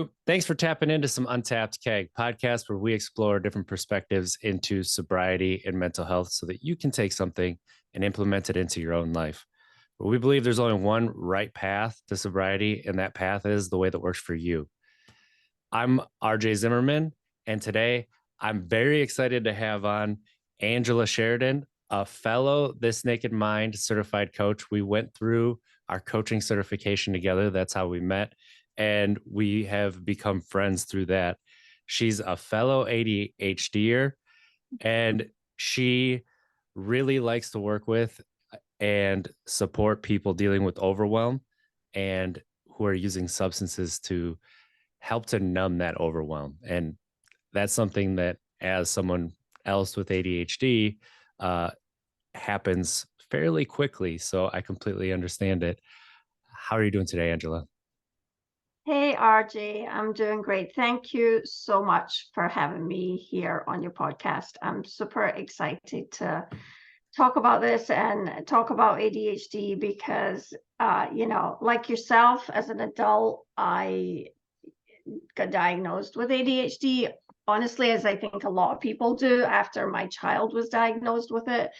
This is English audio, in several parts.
you. Thanks for tapping into some Untapped Keg podcast where we explore different perspectives into sobriety and mental health so that you can take something and implement it into your own life. But we believe there's only one right path to sobriety, and that path is the way that works for you. I'm RJ Zimmerman, and today I'm very excited to have on Angela Sheridan, a fellow This Naked Mind certified coach. We went through our coaching certification together. That's how we met, and we have become friends through that. She's a fellow ADHDer, and she really likes to work with and support people dealing with overwhelm and who are using substances to help to numb that overwhelm. And that's something that, as someone else with ADHD, happens fairly quickly. So I completely understand it. How are you doing today, Angela? Hey, RJ, I'm doing great. Thank you so much for having me here on your podcast. I'm super excited to talk about this and talk about ADHD because, like yourself, as an adult, I got diagnosed with ADHD, honestly, as I think a lot of people do after my child was diagnosed with it.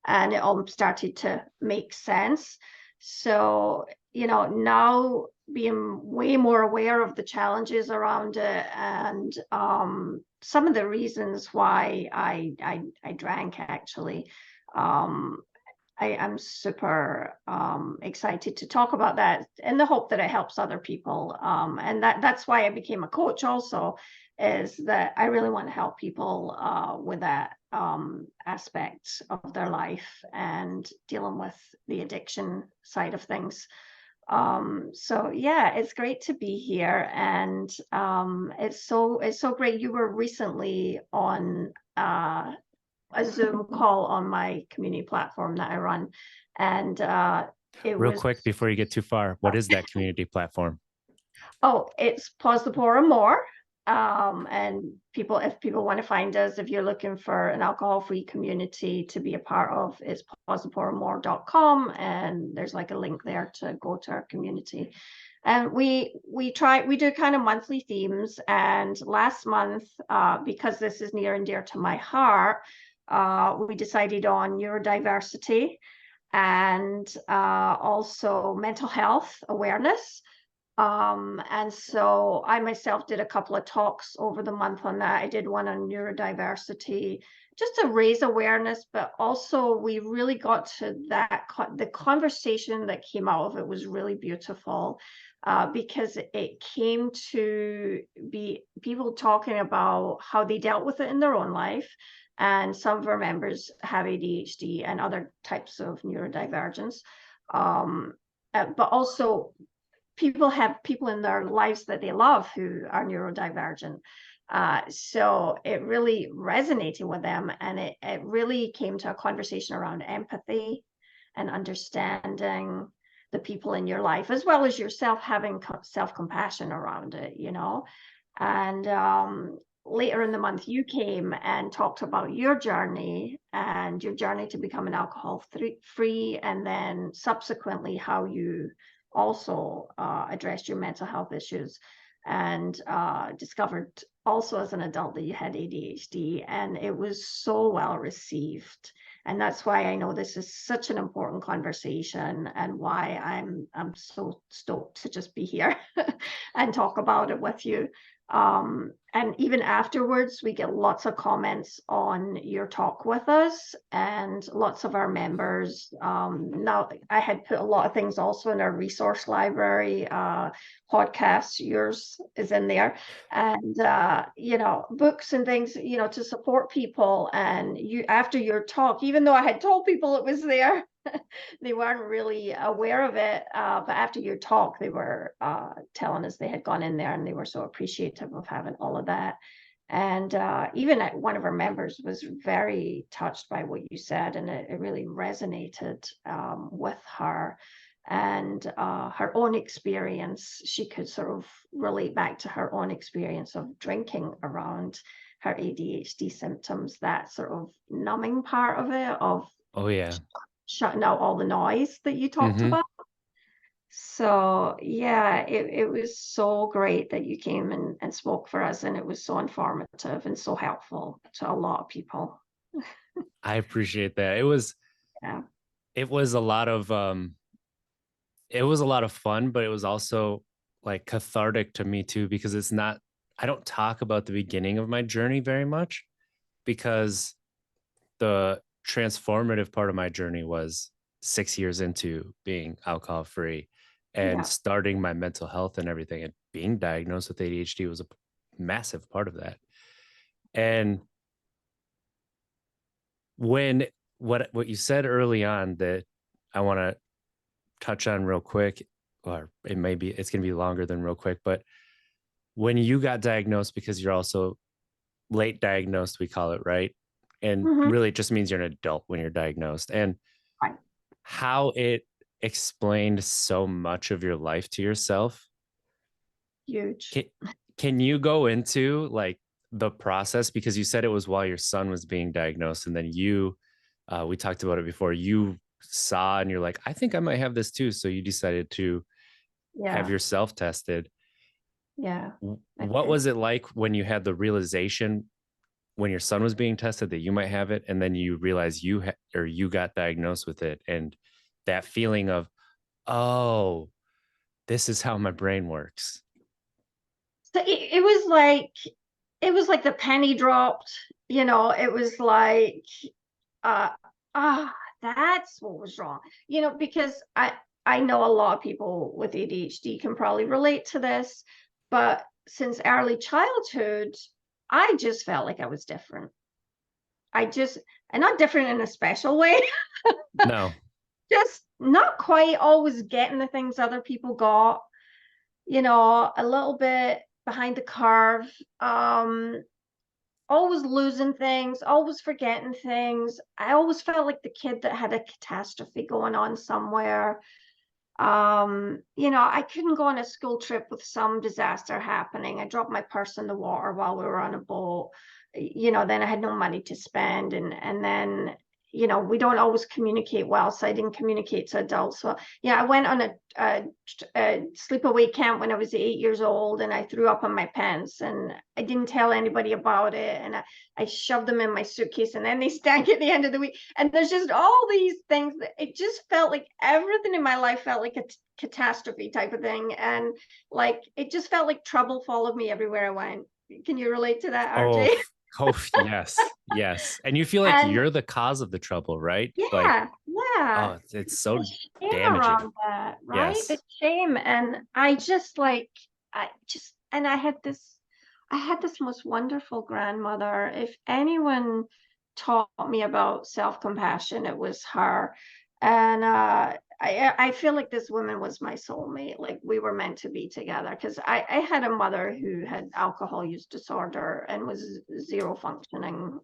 And it all started to make sense. So, now being way more aware of the challenges around it and some of the reasons why I drank actually. I am super excited to talk about that in the hope that it helps other people. And that's why I became a coach also, is that I really want to help people with that aspect of their life and dealing with the addiction side of things. So yeah, it's great to be here, and it's so great. You were recently on a Zoom call on my community platform that I run, and it Real was quick, before you get too far, what is that community platform? it's Pause the Pour and More. And if people want to find us, if you're looking for an alcohol-free community to be a part of, it's pausethepourandmore.com, and there's like a link there to go to our community. And we do kind of monthly themes. And last month, because this is near and dear to my heart, we decided on neurodiversity and also mental health awareness. And so I myself did a couple of talks over the month on that. I did one on neurodiversity just to raise awareness, but also we really got to that, the conversation that came out of it was really beautiful, because it came to be people talking about how they dealt with it in their own life. And some of our members have ADHD and other types of neurodivergence. But also people have people in their lives that they love who are neurodivergent. So it really resonated with them, and it really came to a conversation around empathy and understanding the people in your life, as well as yourself having self-compassion around it, And later in the month, you came and talked about your journey and your journey to become an alcohol-free, and then subsequently how you also addressed your mental health issues, and discovered also as an adult that you had ADHD, and it was so well received. And that's why I know this is such an important conversation, and why I'm so stoked to just be here and talk about it with you. And even afterwards, we get lots of comments on your talk with us, and lots of our members. Now, I had put a lot of things also in our resource library, podcasts, yours is in there, and books and things, to support people. And you, after your talk, even though I had told people it was there, they weren't really aware of it. But after your talk, they were telling us they had gone in there, and they were so appreciative of having all of that. And even one of our members was very touched by what you said, and it really resonated with her and her own experience. She could sort of relate back to her own experience of drinking around her ADHD symptoms, that sort of numbing part of it, of Oh, yeah. shutting out all the noise that you talked Mm-hmm. about. So yeah, it was so great that you came and spoke for us, and it was so informative and so helpful to a lot of people. I appreciate that. Yeah. It was a lot of it was a lot of fun, but it was also like cathartic to me too, because it's not, I don't talk about the beginning of my journey very much because the transformative part of my journey was 6 years into being alcohol free and Yeah. starting my mental health and everything. And being diagnosed with ADHD was a massive part of that. And when what you said early on that I want to touch on real quick, or it's going to be longer than real quick, but when you got diagnosed, because you're also late diagnosed, we call it, right? And Mhm. really it just means you're an adult when you're diagnosed, and Right. how it explained so much of your life to yourself. Huge. Can, can you go into like the process, because you said it was while your son was being diagnosed, and then we talked about it before, you saw and you're like, I think I might have this too, so you decided to have Yeah. yourself tested. Yeah. I What did. was it like when you had the realization when your son was being tested that you might have it, and then you realize or you got diagnosed with it, and that feeling of, oh, this is how my brain works? So it was like the penny dropped, it was like, uh, ah, that's what was wrong. Because I know a lot of people with ADHD can probably relate to this, but since early childhood, I just felt like I was different. I just and not different in a special way, No. just not quite always getting the things other people got, a little bit behind the curve. Um, Always losing things, always forgetting things. I always felt like the kid that had a catastrophe going on somewhere. I couldn't go on a school trip with some disaster happening. I dropped my purse in the water while we were on a boat. Then I had no money to spend, and then we don't always communicate well, so I didn't communicate to adults. So yeah, I went on a sleepaway camp when I was 8 years old, and I threw up on my pants, and I didn't tell anybody about it, and I shoved them in my suitcase, and then they stank at the end of the week. And there's just all these things that it just felt like everything in my life felt like a catastrophe type of thing. And like it just felt like trouble followed me everywhere I went. Can you relate to that, Oh, RJ? oh, yes, yes. And you feel like And you're the cause of the trouble, right? Like, yeah, yeah. oh, it's The so shame damaging. around that, right? The Yes. shame. And I had this most wonderful grandmother. If anyone taught me about self-compassion, it was her. And I feel like this woman was my soulmate. Like we were meant to be together because I had a mother who had alcohol use disorder and was zero functioning,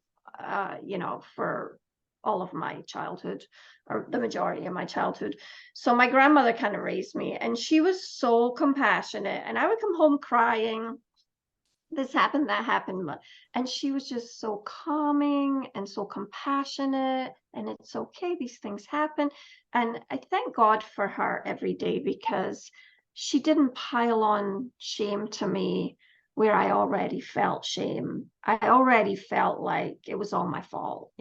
for all of my childhood, or the majority of my childhood. So my grandmother kind of raised me, and she was so compassionate. And I would come home crying, this happened, that happened. And she was just so calming and so compassionate. And it's okay, these things happen. And I thank God for her every day because she didn't pile on shame to me where I already felt shame. I already felt like it was all my fault.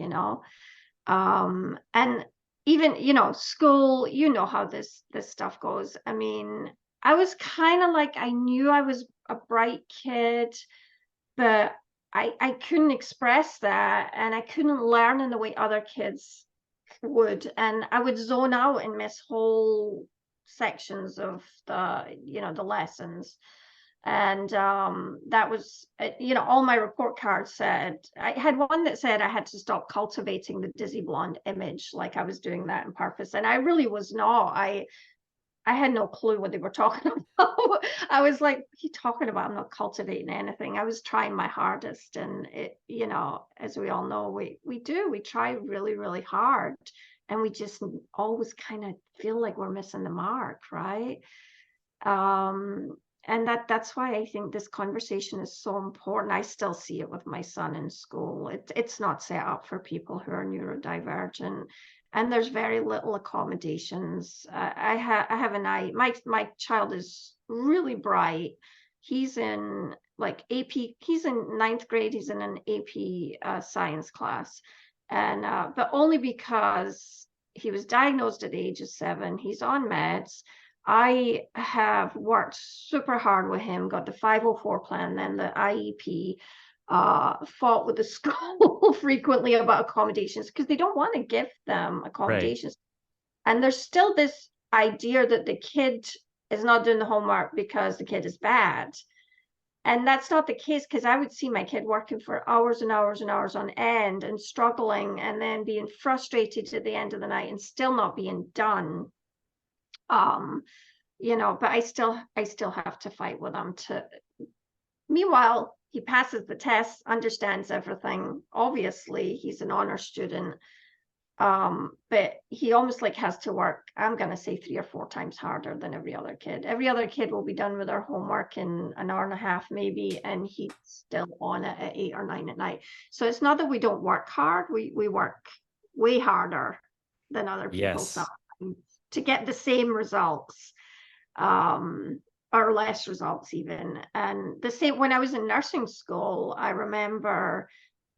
And even school, how this stuff goes. I mean, I was kind of like, I knew I was a bright kid, but I couldn't express that, and I couldn't learn in the way other kids would, and I would zone out and miss whole sections of the lessons. And that was, all my report cards said, I had one that said I had to stop cultivating the dizzy blonde image, like I was doing that on purpose, and I really was not. I had no clue what they were talking about. I was like, what are you talking about? I'm not cultivating anything. I was trying my hardest. And as we all know, we try really, really hard. And we just always kind of feel like we're missing the mark, right? Um, And that's why I think this conversation is so important. I still see it with my son in school. It's not set up for people who are neurodivergent, and there's very little accommodations. I have an eye. My child is really bright. He's in like AP. He's in ninth grade. He's in an AP science class, and but only because he was diagnosed at the age of 7. He's on meds. I have worked super hard with him, got the 504 plan, then the IEP, fought with the school frequently about accommodations because they don't want to give them Right. accommodations. And there's still this idea that the kid is not doing the homework because the kid is bad. And that's not the case because I would see my kid working for hours and hours and hours on end and struggling and then being frustrated at the end of the night and still not being done. Um, but I still have to fight with him to meanwhile he passes the test, understands everything. Obviously he's an honor student, but he almost like has to work, I'm going to say 3 or 4 times harder than every other kid. Every other kid will be done with their homework in an hour and a half maybe, and he's still on it at 8 or 9 at night. So it's not that we don't work hard, we work way harder than other people Yes. sometimes to get the same results, um, or less results even. And the same when I was in nursing school, I remember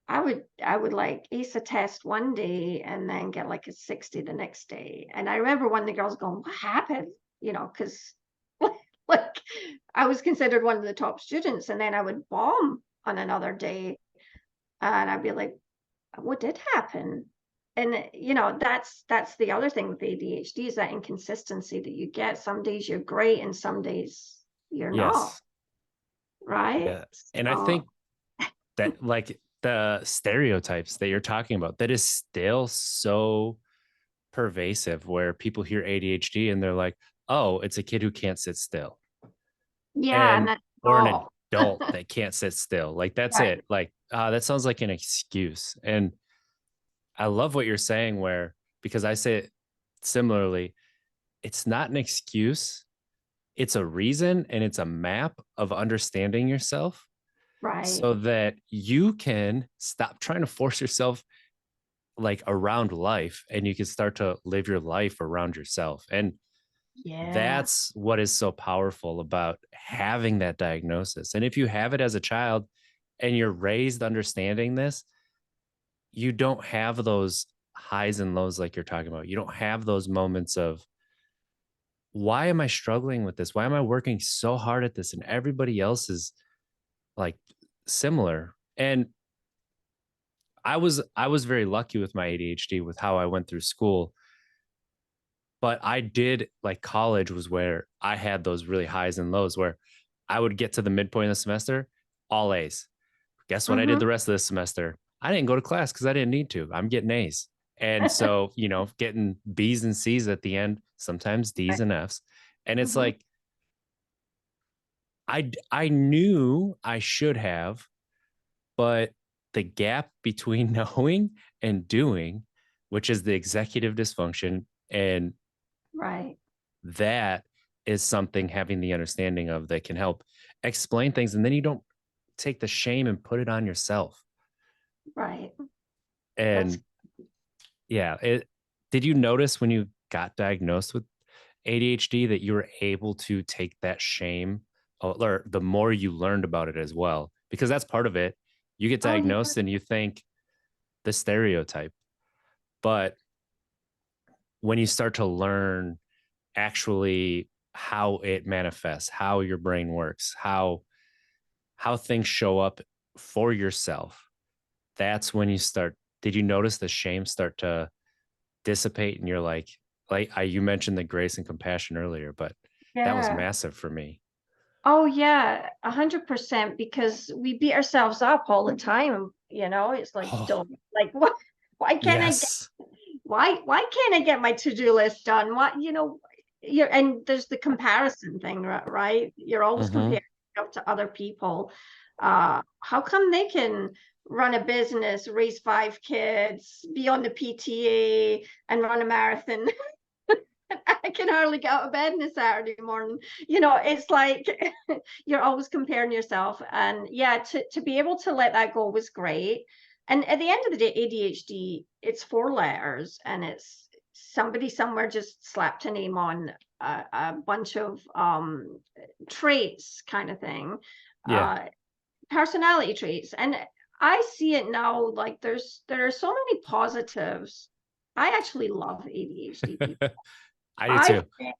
I would like ace a test one day and then get like a 60 the next day. And I remember one of the girls going, "What happened?" Because like I was considered one of the top students, and then I would bomb on another day, and I'd be like, "What did happen?" And that's the other thing with ADHD is that inconsistency that you get. Some days you're great and some days you're not, Yes. right? Yeah. And I So think that like the stereotypes that you're talking about, that is still so pervasive where people hear ADHD and they're like, oh, it's a kid who can't sit still. yeah, and And that's or an all. adult that can't sit still. Like that's Right, it. Like that sounds like an excuse. And I love what you're saying where because I say it similarly, it's not an excuse. It's a reason and it's a map of understanding yourself right. so that you can stop trying to force yourself like around life and you can start to live your life around yourself. And Yeah. that's what is so powerful about having that diagnosis. And if you have it as a child and you're raised understanding this, you don't have those highs and lows like you're talking about. You don't have those moments of, why am I struggling with this? Why am I working so hard at this? And everybody else is like similar. And I was very lucky with my ADHD with how I went through school. But I did like college was where I had those really highs and lows where I would get to the midpoint of the semester, all A's. Guess what I did Mhm. the rest of the semester? I didn't go to class because I didn't need to. I'm getting A's. And so, getting B's and C's at the end, sometimes D's Right. and F's. And it's Mhm. like, I knew I should have, but the gap between knowing and doing, which is the executive dysfunction, and Right. that is something having the understanding of that can help explain things. And then you don't take the shame and put it on yourself. Right. That's And yeah, did you notice when you got diagnosed with ADHD that you were able to take that shame or the more you learned about it as well? Because that's part of it. You get oh, yeah. diagnosed and you think the stereotype, but when you start to learn actually how it manifests, how your brain works, how things show up for yourself, that's when you start. Did you notice the shame start to dissipate and you're like you mentioned the grace and compassion earlier, but that was Yeah. massive for me. Oh, yeah, 100% because we beat ourselves up all the time, it's like, Oh, don't like, what why can't I get yes. why can't I get my to-do list done? And there's the comparison thing, right? You're always Hmm. comparing yourself to other people. How come they can run a business, raise 5 kids, be on the PTA, and run a marathon? I can hardly get out of bed on a Saturday morning. It's like you're always comparing yourself. And yeah, to be able to let that go was great. And at the end of the day, ADHD, it's 4 letters, and it's somebody somewhere just slapped a name on a bunch of traits kind of thing, Yeah. uh, personality traits. And I see it now, like there are so many positives. I actually love ADHD people. I do I too. think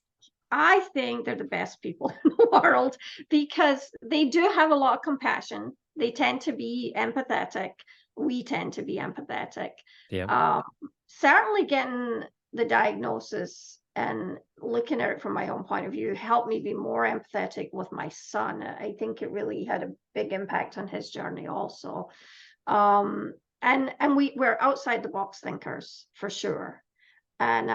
I think they're the best people in the world because they do have a lot of compassion. They tend to be empathetic. We tend to be empathetic. Yeah. Um, Certainly getting the diagnosis and looking at it from my own point of view helped me be more empathetic with my son. I think it really had a big impact on his journey also. Um, and we're outside the box thinkers for sure. And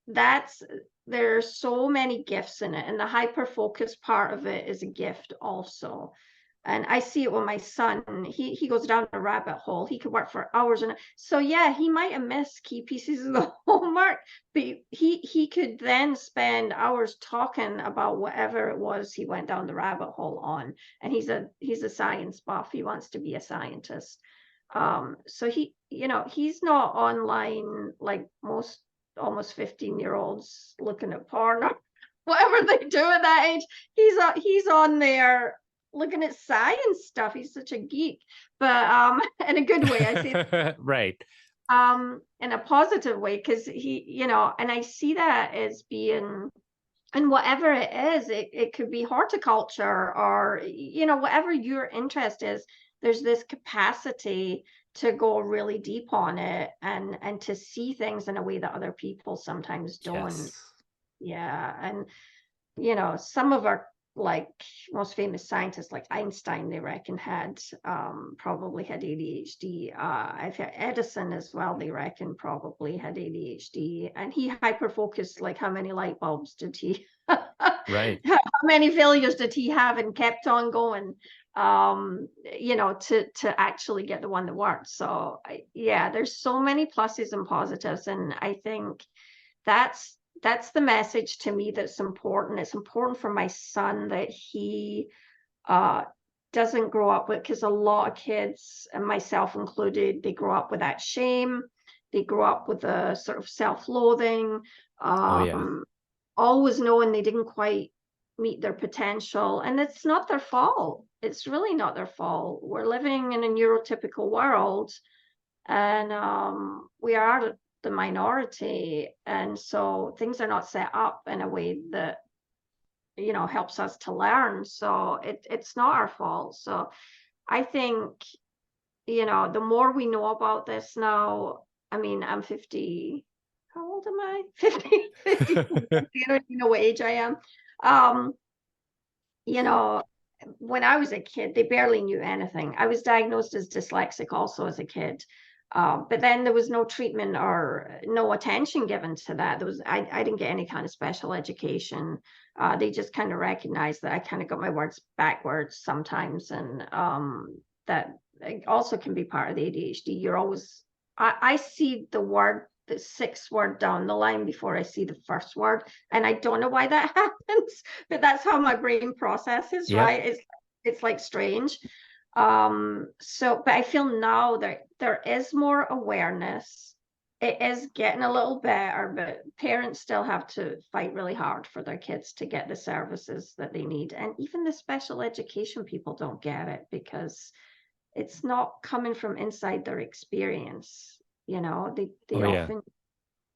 that's there's so many gifts in it, and the hyper focus part of it is a gift also. And I see it with my son. He goes down a rabbit hole. He could work for hours. And so yeah, he might have missed key pieces of the homework, but he could then spend hours talking about whatever it was he went down the rabbit hole on. And he's a science buff. He wants to be a scientist. So he's not online like most almost 15-year-olds looking at porn or whatever they do at that age. He's on there looking at science stuff. He's such a geek, but in a good way. I say Right. in a positive way, because and I see that as being, and whatever it is, it could be horticulture or whatever your interest is. There's this capacity to go really deep on it and to see things in a way that other people sometimes don't. Yes. Yeah. And some of our like most famous scientists like Einstein, they reckon had probably had ADHD. I've had Edison as well, they reckon probably had ADHD, and he hyper focused. Like, how many light bulbs did he Right. how many failures did he have and kept on going, to actually get the one that worked. So yeah, there's so many pluses and positives, and I think that's the message to me that's important. It's important for my son that he uh, doesn't grow up with, because a lot of kids, and myself included, they grow up with that shame. They grow up with a sort of self-loathing, Oh yeah. um, always knowing they didn't quite meet their potential. And it's not their fault. It's really not their fault. We're living in a neurotypical world, and we are the minority, and so things are not set up in a way that helps us to learn. So it's not our fault. So I think the more we know about this now. I mean, I'm 50. How old am I? 50. 50. You don't even know what age I am. um you know when I was a kid, they barely knew anything. I was diagnosed as dyslexic also as a kid. But then there was no treatment or no attention given to that. I didn't get any kind of special education. They just kind of recognized that I kind of got my words backwards sometimes, and that also can be part of the ADHD. I see the sixth word down the line before I see the first word. And I don't know why that happens, but that's how my brain processes, Yep. right? It's like strange. But I feel now that there is more awareness. It is getting a little better, but parents still have to fight really hard for their kids to get the services that they need. And even the special education people don't get it because it's not coming from inside their experience. They Oh yeah. often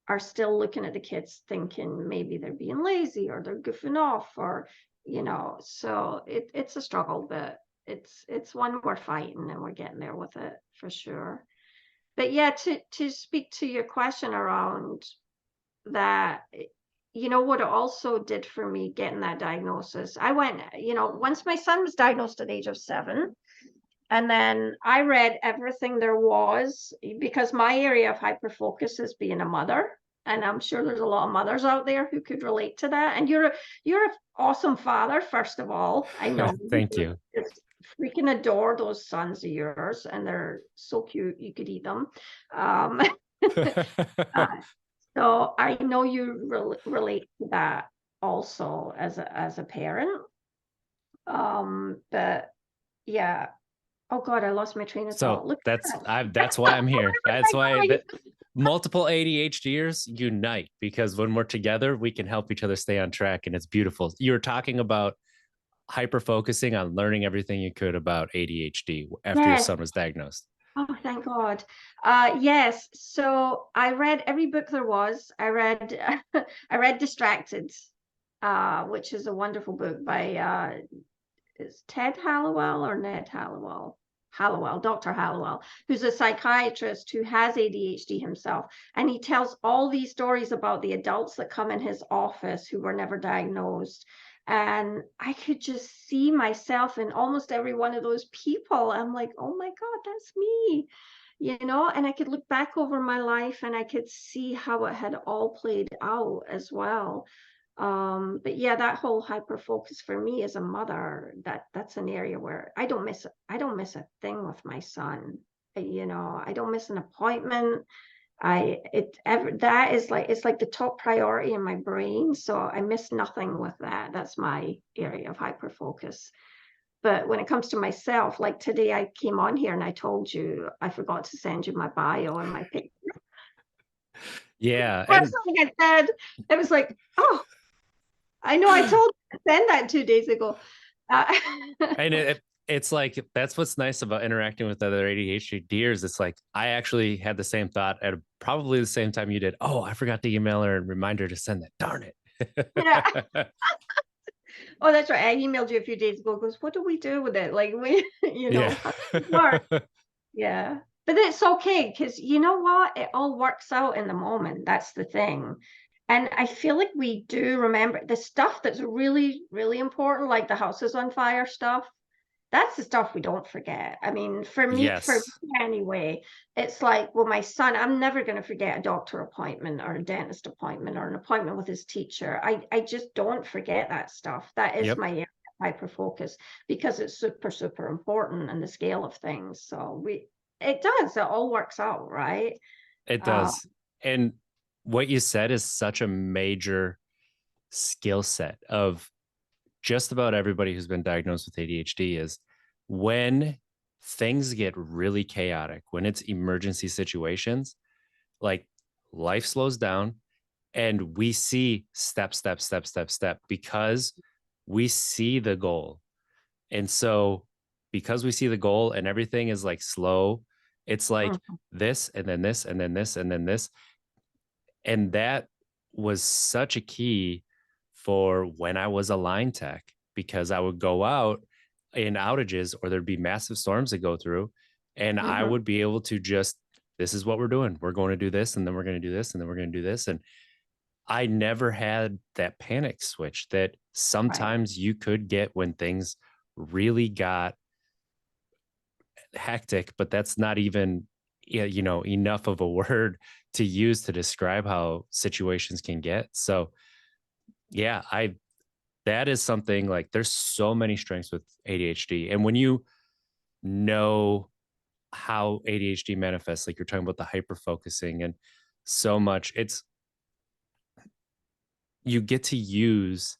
are still looking at the kids thinking maybe they're being lazy or they're goofing off, or so it's a struggle, but it's one we're fighting, and we're getting there with it for sure. But yeah, to speak to your question around that, what it also did for me getting that diagnosis. I went, once my son was diagnosed at the age of 7, and then I read everything there was, because my area of hyper focus is being a mother. And I'm sure there's a lot of mothers out there who could relate to that. And you're an awesome father, first of all. I know you Thank you. just freaking adore those sons of yours, and they're so cute you could eat them. Um, uh, So I know you relate to that also as a parent. But yeah. Oh God, I lost my train of thought. So Look at that. that's why I'm here. Where That's was why I that going? multiple ADHDers unite, because when we're together, we can help each other stay on track, and it's beautiful. You were talking about hyper focusing on learning everything you could about ADHD after your Yes. son was diagnosed. Oh, thank God. Yes. So I read every book there was. I read I read Distracted, which is a wonderful book by is Ted Hallowell or Ned Hallowell? Hallowell, Dr. Hallowell, who's a psychiatrist who has ADHD himself. And he tells all these stories about the adults that come in his office who were never diagnosed. And I could just see myself in almost every one of those people. I'm like, oh my God, that's me, and I could look back over my life and I could see how it had all played out as well. But yeah, that whole hyper focus for me as a mother, that's an area where I don't miss a thing with my son. I don't miss an appointment. I it ever that is like it's like the top priority in my brain. So I miss nothing with that. That's my area of hyper focus. But when it comes to myself, like today I came on here and I told you I forgot to send you my bio and my picture. Yeah, First and thing I said, it was like, oh, I know I told you to send that 2 days ago. Uh, and it's like that's what's nice about interacting with other ADHDers. It's like I actually had the same thought at probably the same time you did. Oh, I forgot to email her and remind her to send that. Darn yeah. it. Oh, that's right. I emailed you a few days ago. Goes, what do we do with it? Like we, Yeah. how does it work? Yeah. But it's okay because you know what? It all works out in the moment. That's the thing. And I feel like we do remember the stuff that's really, really important, like the house is on fire stuff. That's the stuff we don't forget. I mean, for Yes. me anyway, it's like, well, my son, I'm never going to forget a doctor appointment or a dentist appointment or an appointment with his teacher. I just don't forget that stuff. That is Yep. my area of hyper focus because it's super, super important in the scale of things. So it does, it all works out, right? It Uh, does. And what you said is such a major skill set of just about everybody who's been diagnosed with ADHD is when things get really chaotic, when it's emergency situations, like life slows down and we see step, step, step, step, step because we see the goal. And so, because we see the goal and everything is like slow, it's like mhm, this and then this and then this and then this. And that was such a key for when I was a line tech because I would go out in outages or there'd be massive storms to go through. And I mhm, would be able to just, this is what we're doing. We're going to do this, and then we're going to do this, and then we're going to do this. And I never had that panic switch that right. sometimes you could get when things really got hectic, but that's not even enough of a word to use to describe how situations can get. So yeah, I that is something like there's so many strengths with ADHD. And when you know how ADHD manifests, like you're talking about the hyper focusing and so much, it's you get to use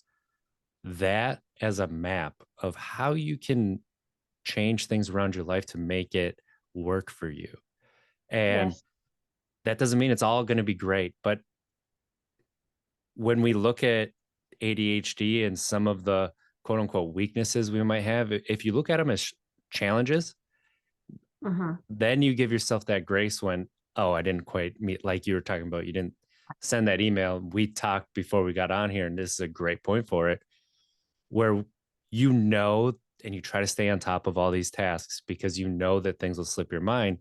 that as a map of how you can change things around your life to make it work for you. And Yes. that doesn't mean it's all going to be great, but when we look at ADHD and some of the quote unquote weaknesses we might have, if you look at them as challenges, Hmm. then you give yourself that grace when, oh, I didn't quite meet, like you were talking about, you didn't send that email. We talked before we got on here, and this is a great point for it, where and you try to stay on top of all these tasks because you know that things will slip your mind.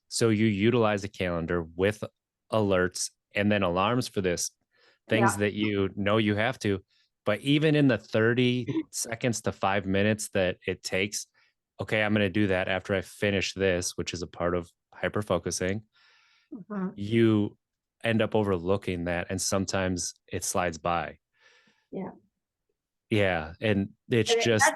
So you utilize a calendar with alerts and then alarms for this, things Yeah. that you know you have to. But even in the 30 seconds to 5 minutes that it takes, okay, I'm going to do that after I finish this, which is a part of hyper focusing, Mhm. you end up overlooking that. And sometimes it slides by. Yeah. Yeah. And it's And just,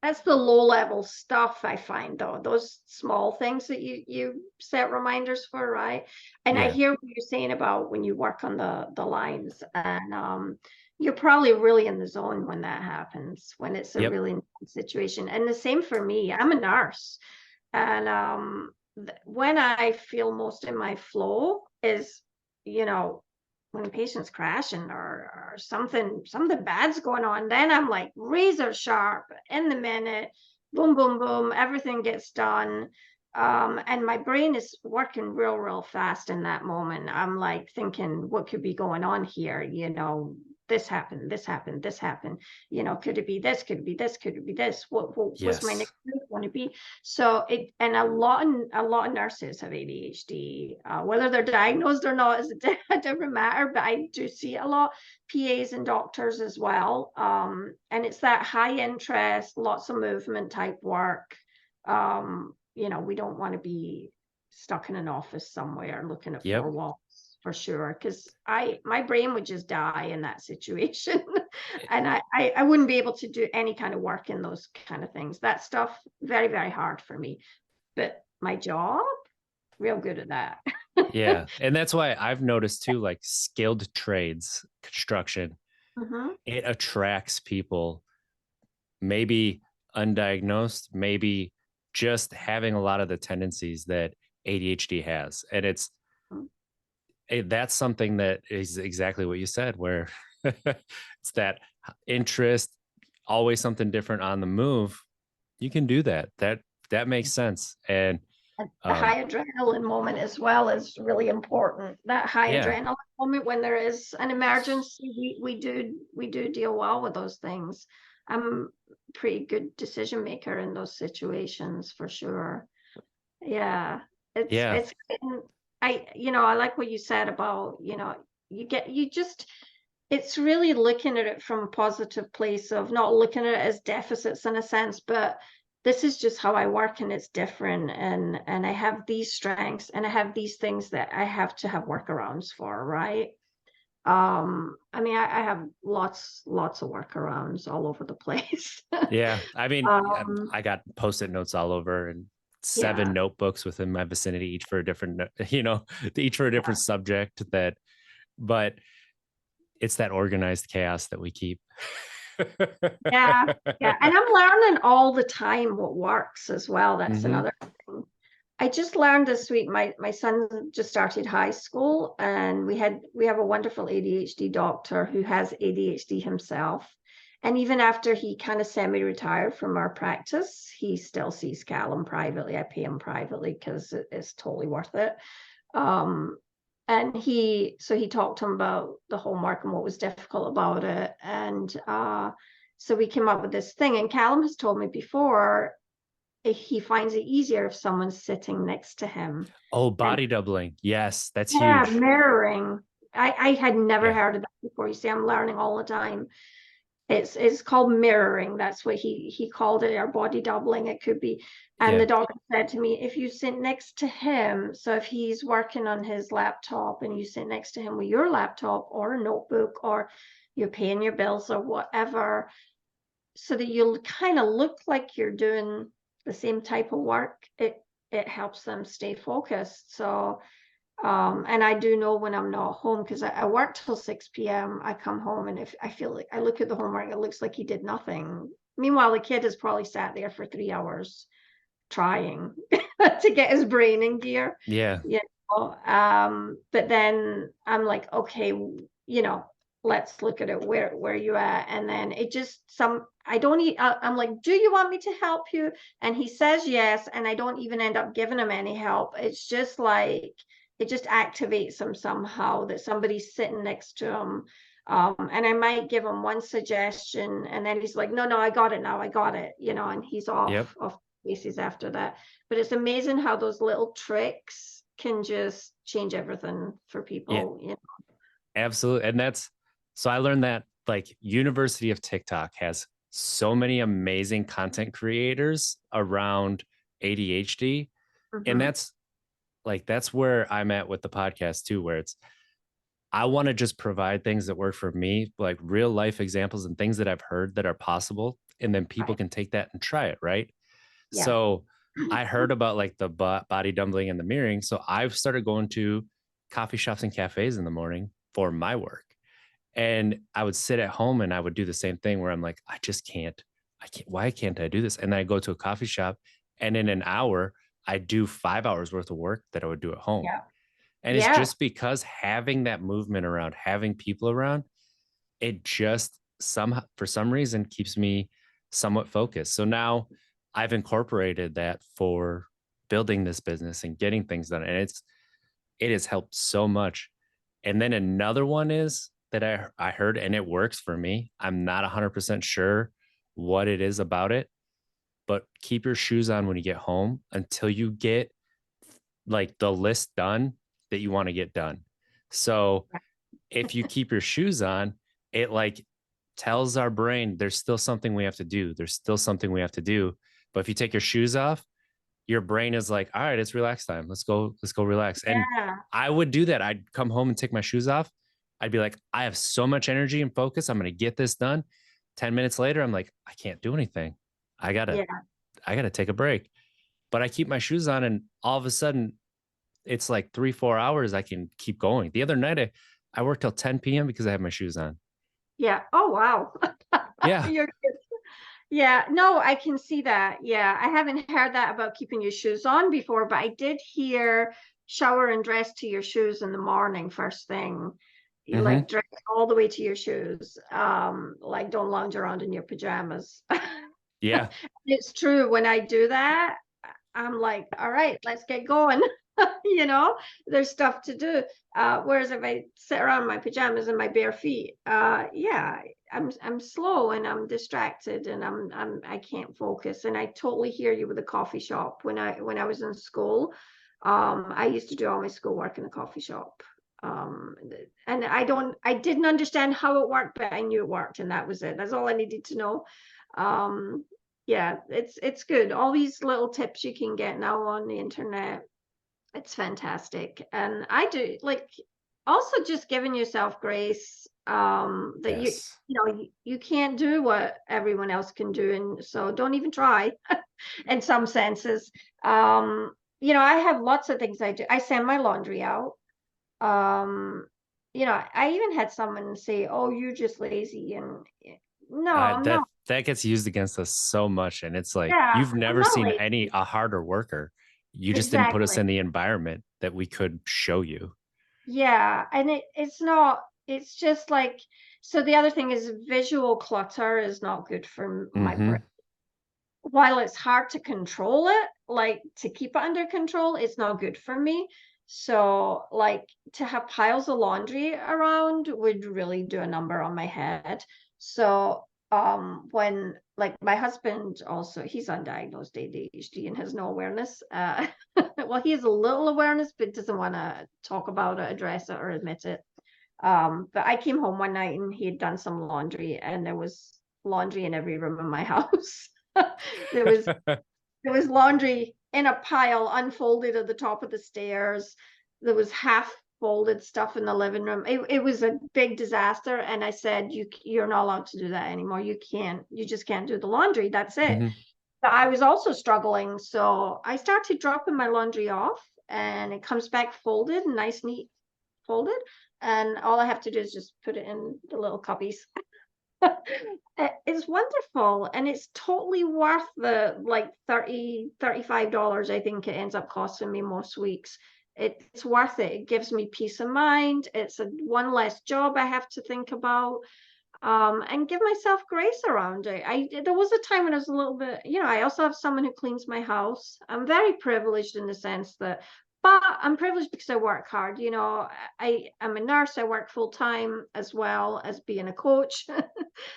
That's the low level stuff I find though. Those small things that you set reminders for, right? And I Yeah. hear what you're saying about when you work on the lines, and you're probably really in the zone when that happens, when it's a Yep. really intense situation. And the same for me. I'm a nurse, and when I feel most in my flow is, you know, when patients crashing or something bad's going on, then I'm like razor sharp in the minute, boom, boom, boom, everything gets done. And my brain is working real fast in that moment. I'm like thinking, what could be going on here? You know, this happened, this happened, this happened. You know, could it be this? Could it be this? Could it be this? What's my Yes. next move going to be? So and a lot of nurses have ADHD, whether they're diagnosed or not is a different matter. But I do see a lot PAs and doctors as well, and it's that high interest, lots of movement type work. You know, we don't want to be stuck in an office somewhere looking at Yep. four walls for sure, because my brain would just die in that situation. And I wouldn't be able to do any kind of work in those kind of things. That stuff, very hard for me. But my job, real good at that. Yeah. And that's why I've noticed too, like skilled trades, construction, Mhm. it attracts people, maybe undiagnosed, maybe just having a lot of the tendencies that ADHD has. And that's something that is exactly what you said, where it's that interest, always something different on the move. You can do that. That makes sense. And And the um, high adrenaline moment as well is really important. That high yeah, adrenaline moment when there is an emergency, we do deal well with those things. I'm a pretty good decision maker in those situations for sure. Yeah, yeah, it's I like what you said about, you just it's really looking at it from a positive place of not looking at it as deficits in a sense, but this is just how I work and it's different, and I have these strengths and I have these things that I have to have workarounds for, right? I mean, I have lots of workarounds all over the place. yeah. I mean, um I got post-it notes all over and seven yeah, notebooks within my vicinity, each for a different, each for a different subject. But it's that organized chaos that we keep. yeah, yeah. And I'm learning all the time what works as well. That's Hmm. another thing. I just learned this week. My son just started high school, and we have a wonderful ADHD doctor who has ADHD himself. And even after he kind of semi-retired from our practice, he still sees Callum privately. I pay him privately because it's totally worth it. Um, and he talked to him about the homework and what was difficult about it. And so we came up with this thing. And Callum has told me before he finds it easier if someone's sitting next to him. Oh, And body doubling. Yes, that's yeah, huge. mirroring. I had never Yeah. heard of that before. You see, I'm learning all the time. It's called mirroring. That's what he called it, or body doubling. It could be. And Yeah. the doctor said to me, if you sit next to him, so if he's working on his laptop and you sit next to him with your laptop or a notebook, or you're paying your bills or whatever, so that you'll kind of look like you're doing the same type of work, it helps them stay focused. So and I do know when I'm not home, because I work till 6 p.m. I come home, and if I feel like I look at the homework, it looks like he did nothing. Meanwhile, the kid has probably sat there for 3 hours trying to get his brain in gear. Yeah. You but then I'm like, okay, let's look at it, where you at. And then it just some I don't eat I'm like, do you want me to help you? And he says yes, and I don't even end up giving him any help. It's just like it just activates him somehow that somebody's sitting next to him. And I might give him one suggestion, and then he's like, no, I got it now, I got it, and he's Yep. off bases after that. But it's amazing how those little tricks can just change everything for Yeah. people. Absolutely. And so I learned that like University of TikTok has so many amazing content creators around ADHD. And Hmm. that's where I'm at with the podcast too, where I want to just provide things that work for me, like real life examples and things that I've heard that are possible. and then people Right. can take that and try it, right? Yeah. So I heard about like the body dumpling and the mirroring. So I've started going to coffee shops and cafes in the morning for my work. And I would sit at home and I would do the same thing where I'm like, I just can't, I can't, why can't I do this? And then I go to a coffee shop and in an hour, I do 5 hours worth of work that I would do at home. Yeah. And it's Yeah. just because having that movement around, having people around, it just somehow, for some reason, keeps me somewhat focused. So now I've incorporated that for building this business and getting things done. And it has helped so much. And then another one is that I heard, and it works for me. I'm not 100% sure what it is about it, but keep your shoes on when you get home until you get like the list done that you want to get done. So if you keep your shoes on, it like tells our brain there's still something we have to do. There's still something we have to do. But if you take your shoes off, your brain is like, all right, it's relax time. Let's go relax. And Yeah. I would do that. I'd come home and take my shoes off. I'd be like, I have so much energy and focus. I'm going to get this done. 10 minutes later, I'm like, I can't do anything. I gotta, Yeah. I gotta take a break. But I keep my shoes on and all of a sudden it's like 3, 4 hours. I can keep going. The other night, I worked till 10 p.m. because I had my shoes on. Yeah. Oh, wow. Yeah. You're good. Yeah. No, I can see that. Yeah. I haven't heard that about keeping your shoes on before, but I did hear shower and dress to your shoes in the morning first thing. You Hmm. like dress all the way to your shoes. Like don't lounge around in your pajamas. Yeah. It's true. When I do that, I'm like, all right, let's get going. You know, there's stuff to do. Whereas if I sit around in my pajamas and my bare feet, yeah, I'm slow and I'm distracted and I can't focus. And I totally hear you with the coffee shop. When I was in school, I used to do all my schoolwork in the coffee shop. And I didn't understand how it worked, but I knew it worked, and that was it. That's all I needed to know. Um, yeah, it's good. All these little tips you can get now on the internet, it's fantastic. And I do like also just giving yourself grace, that Yes. you can't do what everyone else can do, and so don't even try in some senses. I have lots of things I do. I send my laundry out. um I even had someone say, oh, you're just lazy, and no, I'm That not. that gets used against us so much, and it's like Yeah, you've I'm never not seen lazy. a harder worker. You just didn't put us Exactly. in the environment that we could show you. Yeah, and it's not, it's just like, so the other thing is visual clutter is not good for my brain. Hmm. While it's hard to control it, like to keep it under control, it's not good for me. So, like, to have piles of laundry around would really do a number on my head. So, when like my husband also, he's undiagnosed ADHD and has no awareness. Well, he has a little awareness, but doesn't want to talk about it, address it, or admit it. But I came home one night and he had done some laundry, and there was laundry in every room in my house. There was there was laundry in a pile unfolded at the top of the stairs. There was half folded stuff in the living room. It was a big disaster. And I said, you're not allowed to do that anymore. You just can't do the laundry. That's it. Hmm. But I was also struggling. So I started dropping my laundry off, and it comes back folded, nice, neat, folded. And all I have to do is just put it in the little cubbies. It's wonderful, and it's totally worth the like 35 dollars I think it ends up costing me most weeks. It's worth it. It gives me peace of mind. It's a one less job I have to think about, and give myself grace around it. There was a time when I was a little bit, I also have someone who cleans my house. I'm very privileged in the sense that, but I'm privileged because I work hard. I'm a nurse. I work full time as well as being a coach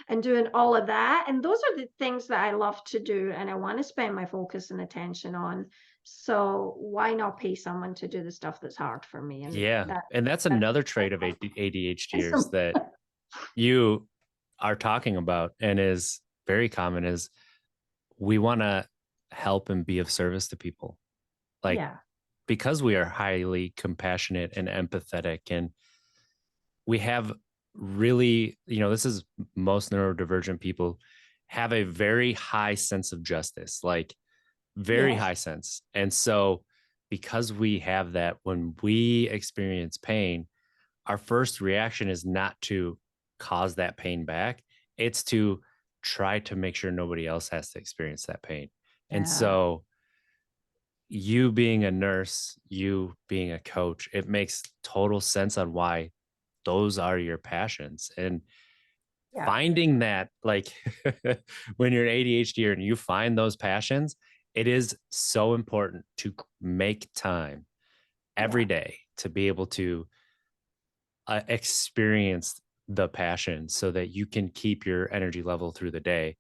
and doing all of that. And those are the things that I love to do and I want to spend my focus and attention on. So why not pay someone to do the stuff that's hard for me? And Yeah, and that's that's another trait of ADHDers so, that you are talking about and is very common is we want to help and be of service to people. Like yeah, because we are highly compassionate and empathetic and we have really, this is most neurodivergent people. have a very high sense of justice, like very Yes. high sense. And so, because we have that, when we experience pain, our first reaction is not to cause that pain back, it's to try to make sure nobody else has to experience that pain. And Yeah. so, you being a nurse, you being a coach, it makes total sense on why those are your passions. And Yeah. finding that, like, when you're an ADHD and you find those passions, it is so important to make time every Yeah. day to be able to experience the passion so that you can keep your energy level through the day.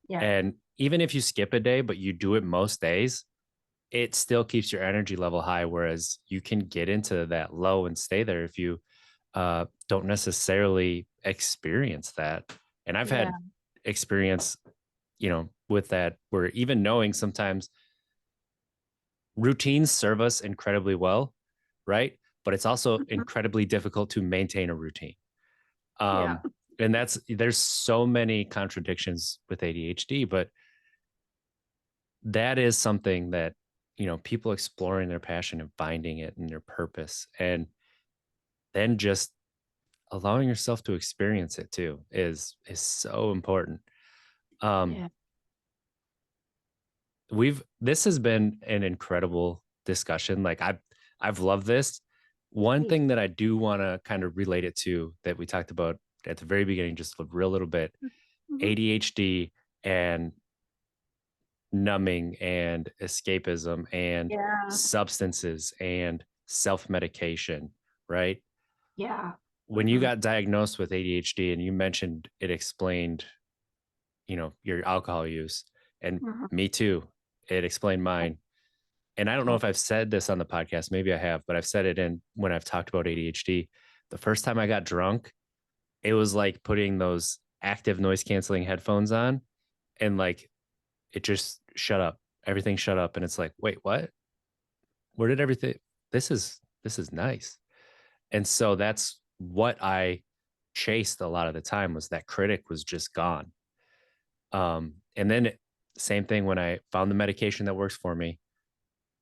Yeah. And even if you skip a day, but you do it most days, it still keeps your energy level high. Whereas you can get into that low and stay there if you don't necessarily experience that. And I've Yeah. had experience, with that, where even knowing sometimes routines serve us incredibly well, right? But it's also Mhm. incredibly difficult to maintain a routine. Yeah. Um, and there's so many contradictions with ADHD, but that is something that, people exploring their passion and finding it and their purpose, and then just allowing yourself to experience it too is so important. Um, Yeah. this has been an incredible discussion. Like, I've loved this. One Me. thing that I do want to kind of relate it to that we talked about at the very beginning, just a real little bit, Mhm. ADHD and numbing and escapism and Yeah. substances and self-medication, right? Yeah. When you Mhm. got diagnosed with ADHD and you mentioned it explained, your alcohol use, and Mhm. me too, it explained mine. And I don't know Okay. if I've said this on the podcast, maybe I have, but I've said it in when I've talked about ADHD. The first time I got drunk, it was like putting those active noise canceling headphones on, and like it just shut up. Everything shut up, and it's like, "Wait, what? Where did everything this is nice." And so that's what I chased a lot of the time, was that critic was just gone. And then same thing when I found the medication that works for me.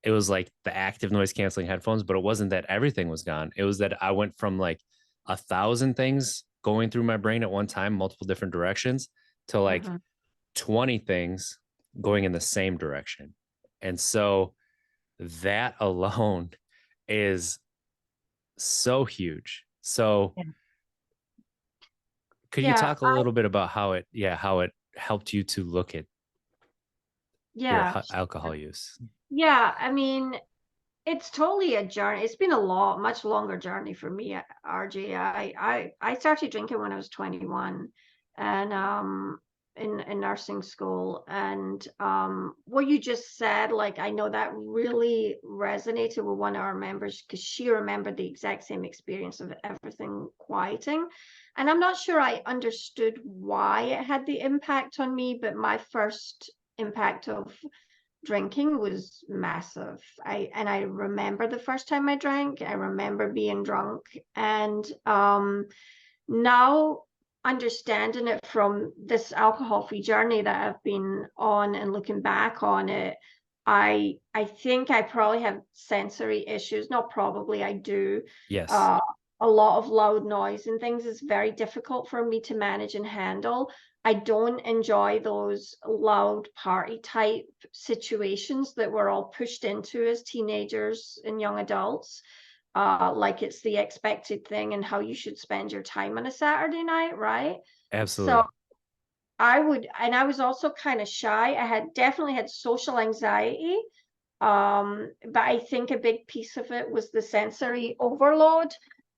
It was like the active noise canceling headphones, but it wasn't that everything was gone. It was that I went from like 1,000 things going through my brain at one time, multiple different directions, to like Mhm. 20 things going in the same direction. And so that alone is so huge. So Yeah. could you Yeah. talk a little bit about how it helped you to look at your Yeah. alcohol use? Yeah. I mean, it's totally a journey. It's been a much longer journey for me, RJ. I started drinking when I was 21, and in nursing school. And what you just said, like, I know that really resonated with one of our members, because she remembered the exact same experience of everything quieting. And I'm not sure I understood why it had the impact on me, but my first impact of drinking was massive. I remember the first time I drank. I remember being drunk, and now understanding it from this alcohol-free journey that I've been on and looking back on it, I think I probably have sensory issues. Not probably, I do. Yes, Uh, a lot of loud noise and things is very difficult for me to manage and handle. I don't enjoy those loud party type situations that we're all pushed into as teenagers and young adults. Like it's the expected thing and how you should spend your time on a Saturday night, right? So absolutely. and I was also kind of shy. I had definitely had social anxiety. But I think a big piece of it was the sensory overload.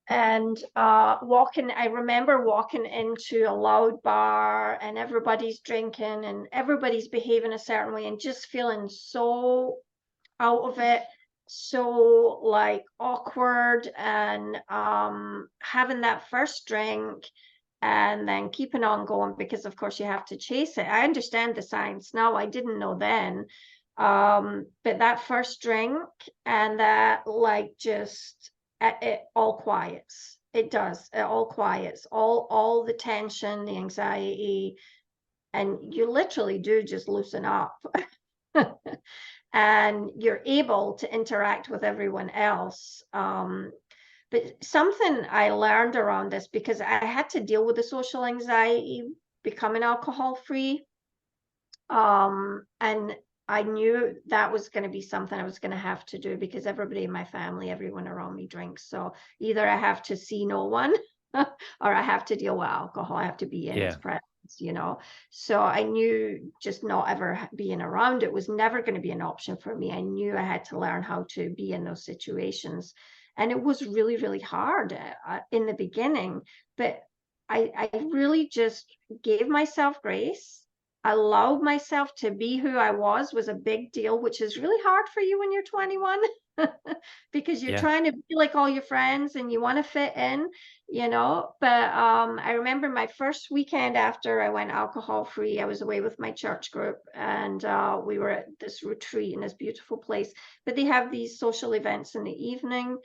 And I remember walking into a loud bar and everybody's drinking and everybody's behaving a certain way and just feeling so out of it, so like awkward, and having that first drink and then keeping on going, because of course you have to chase it. I understand the science now, I didn't know then. But that first drink, and that like just it all quiets. It does. It all quiets all the tension, the anxiety, and you literally do just loosen up. And you're able to interact with everyone else. But something I learned around this, because I had to deal with the social anxiety becoming alcohol free. And I knew that was going to be something I was going to have to do, because everybody in my family, everyone around me drinks. So either I have to see no one or I have to deal with alcohol. I have to be in its Yeah. presence. So I knew just not ever being around it was never going to be an option for me. I knew I had to learn how to be in those situations. And it was really, really hard in the beginning. But I really just gave myself grace. I allowed myself to be who I was a big deal, which is really hard for you when you're 21 because you're Yeah. trying to be like all your friends and you want to fit in. But I remember my first weekend after I went alcohol free, I was away with my church group, and we were at this retreat in this beautiful place. But they have these social events in the evening.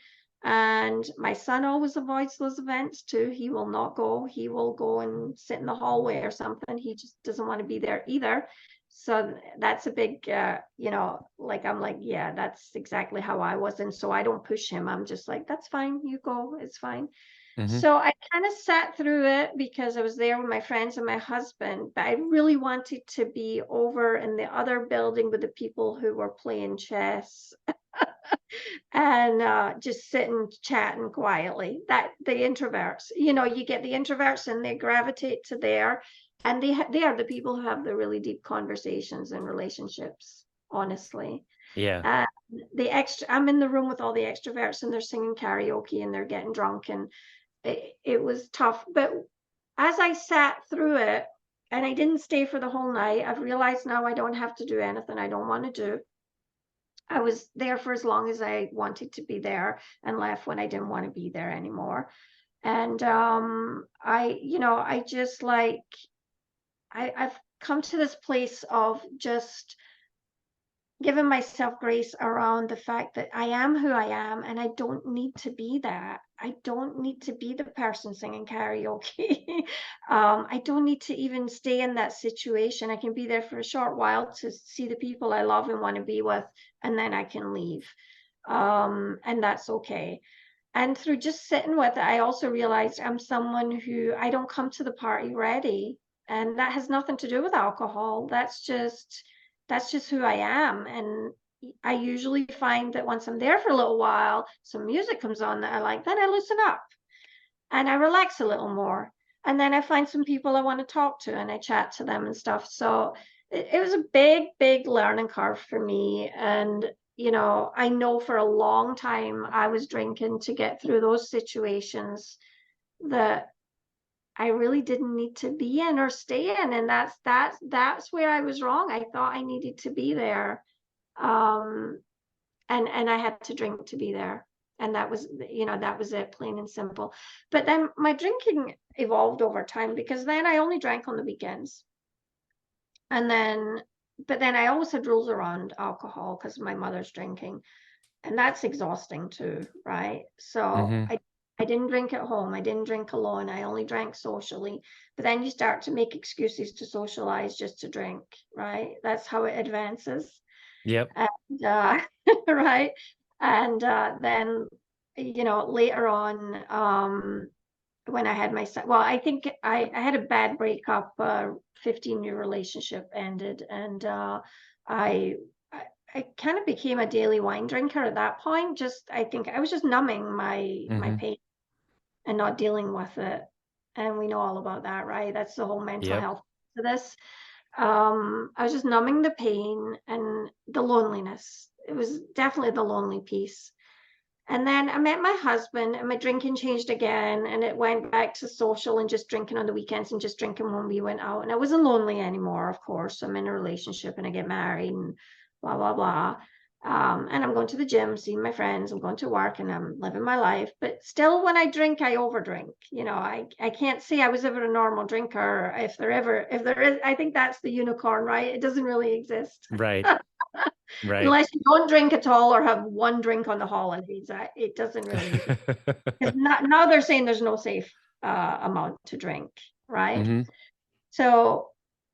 And my son always avoids those events too. He will not go. He will go and sit in the hallway or something. He just doesn't want to be there either. So that's a big, like I'm like, yeah, that's exactly how I was. And so I don't push him. I'm just like, that's fine. You go. It's fine. Hmm. So I kind of sat through it because I was there with my friends and my husband, but I really wanted to be over in the other building with the people who were playing chess and just sitting chatting quietly. That the introverts, you get the introverts and they gravitate to there, and they are the people who have the really deep conversations and relationships, honestly. Yeah. And I'm in the room with all the extroverts, and they're singing karaoke and they're getting drunk, and it was tough. But as I sat through it, and I didn't stay for the whole night, I've realized now I don't have to do anything I don't want to do. I was there for as long as I wanted to be there, and left when I didn't want to be there anymore. And I just like I've come to this place of just giving myself grace around the fact that I am who I am, and I don't need to be that. I don't need to be the person singing karaoke. I don't need to even stay in that situation. I can be there for a short while to see the people I love and want to be with, and then I can leave. And that's okay. And through just sitting with it, I also realized I'm someone who I don't come to the party ready. And that has nothing to do with alcohol. That's just who I am. And I usually find that once I'm there for a little while, some music comes on that I like, then I loosen up and I relax a little more. And then I find some people I want to talk to and I chat to them and stuff. So it was a big, big learning curve for me. And, I know for a long time I was drinking to get through those situations that I really didn't need to be in or stay in. And that's where I was wrong. I thought I needed to be there. Um, and I had to drink to be there. And that was it, plain and simple. But then my drinking evolved over time, because then I only drank on the weekends. And then, but then I always had rules around alcohol because my mother's drinking, and that's exhausting too, right? So Hmm. I didn't drink at home. I didn't drink alone. I only drank socially. But then you start to make excuses to socialize just to drink, right? That's how it advances. Yep. And right. And then later on, when I had my son, well, I think I had a bad breakup. 15-year relationship ended, and I I kind of became a daily wine drinker at that point. Just I think I was just numbing my Hmm. pain and not dealing with it. And we know all about that, right? That's the whole mental Yep. health to this. I was just numbing the pain and the loneliness. It was definitely the lonely piece. And then I met my husband, and my drinking changed again, and it went back to social and just drinking on the weekends and just drinking when we went out. And I wasn't lonely anymore, of course. I'm in a relationship and I get married and blah, blah, blah. And I'm going to the gym, seeing my friends, I'm going to work, and I'm living my life. But still, when I drink, I overdrink. I can't say I was ever a normal drinker. If there is, I think that's the unicorn, right? It doesn't really exist. Right. Right. Unless you don't drink at all or have one drink on the holidays, it doesn't really. Because now they're saying there's no safe amount to drink, right? Hmm. So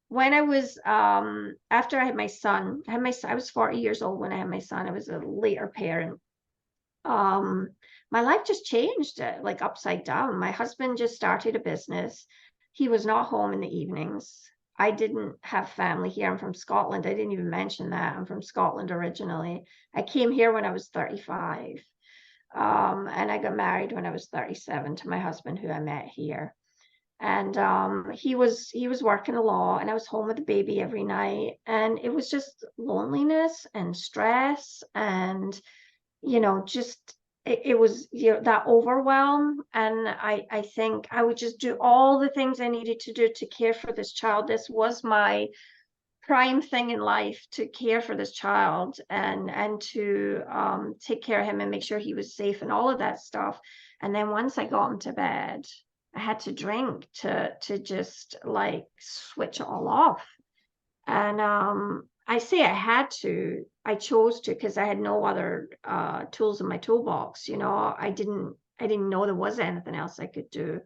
when I was after I had my son, I was 40 years old when I had my son. I was a later parent. Um, my life just changed, like upside down. My husband just started a business. He was not home in the evenings. I didn't have family here. I'm from Scotland. I didn't even mention that. I'm from Scotland originally. I came here when I was 35. And I got married when I was 37 to my husband, who I met here. And he was working a lot, and I was home with the baby every night, and it was just loneliness and stress, and just it was that overwhelm. And I think I would just do all the things I needed to do to care for this child. This was my prime thing in life, to care for this child and to take care of him and make sure he was safe and all of that stuff. And then once I got him to bed, I had to drink to just like switch it all off. And I say I chose to, because I had no other tools in my toolbox. I didn't know there was anything else I could do.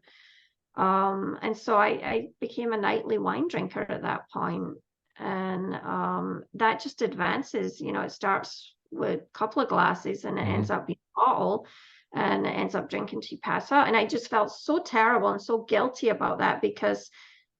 And so I became a nightly wine drinker at that point. And that just advances. It starts with a couple of glasses and it ends Mhm. up being a bottle, and it ends up drinking till you pass out. And I just felt so terrible and so guilty about that, because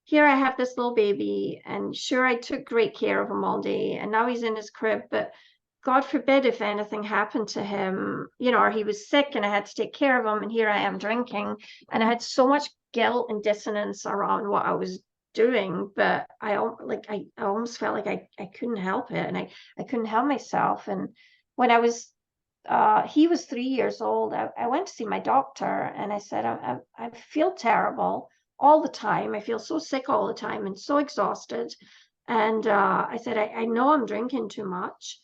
here I have this little baby, and sure, I took great care of him all day, and now he's in his crib, but God forbid if anything happened to him, or he was sick and I had to take care of him, and here I am drinking, and I had so much guilt and dissonance around what I was doing. But I almost felt like I couldn't help it, and I couldn't help myself. And when he was 3 years old, I went to see my doctor, and I said, I feel terrible all the time. I feel so sick all the time and so exhausted. And I said, I know I'm drinking too much,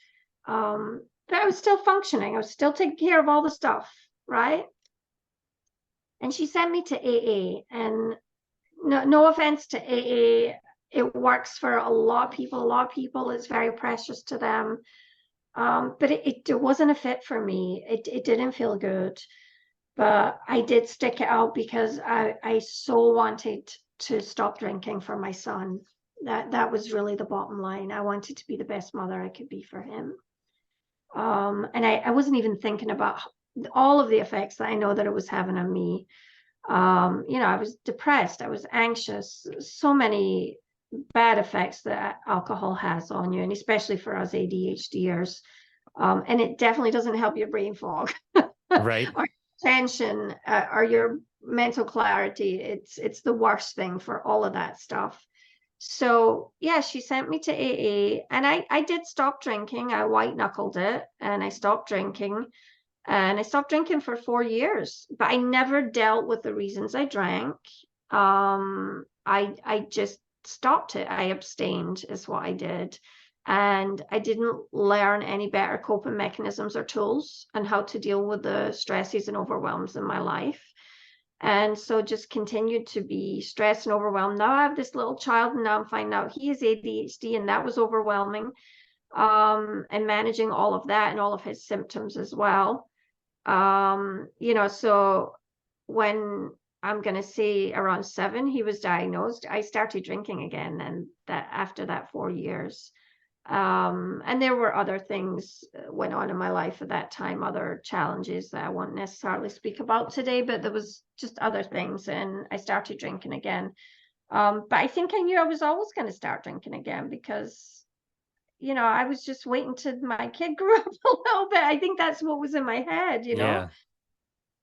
but I was still functioning. I was still taking care of all the stuff, right? And she sent me to AA. And no offense to AA, it works for a lot of people. A lot of people, it's very precious to them. But it wasn't a fit for me. It didn't feel good. But I did stick it out because I so wanted to stop drinking for my son. That was really the bottom line. I wanted to be the best mother I could be for him. And I wasn't even thinking about all of the effects that I know that it was having on me. I was depressed, I was anxious, so many bad effects that alcohol has on you, and especially for us ADHDers. And it definitely doesn't help your brain fog Right. or tension, or your mental clarity. It's the worst thing for all of that stuff. So yeah, she sent me to AA, and I did stop drinking. I white knuckled it, and I stopped drinking. And I stopped drinking for 4 years, but I never dealt with the reasons I drank. I just stopped it. I abstained, is what I did. And I didn't learn any better coping mechanisms or tools and how to deal with the stresses and overwhelms in my life. And so just continued to be stressed and overwhelmed. Now I have this little child, and now I'm finding out he has ADHD, and that was overwhelming. And managing all of that and all of his symptoms as well. So when I'm going to say around 7, he was diagnosed, I started drinking again. And that after that 4 years, and there were other things went on in my life at that time, other challenges that I won't necessarily speak about today, but there was just other things, and I started drinking again. But I think I knew I was always going to start drinking again, because I was just waiting till my kid grew up a little bit. I think that's what was in my head, Yeah.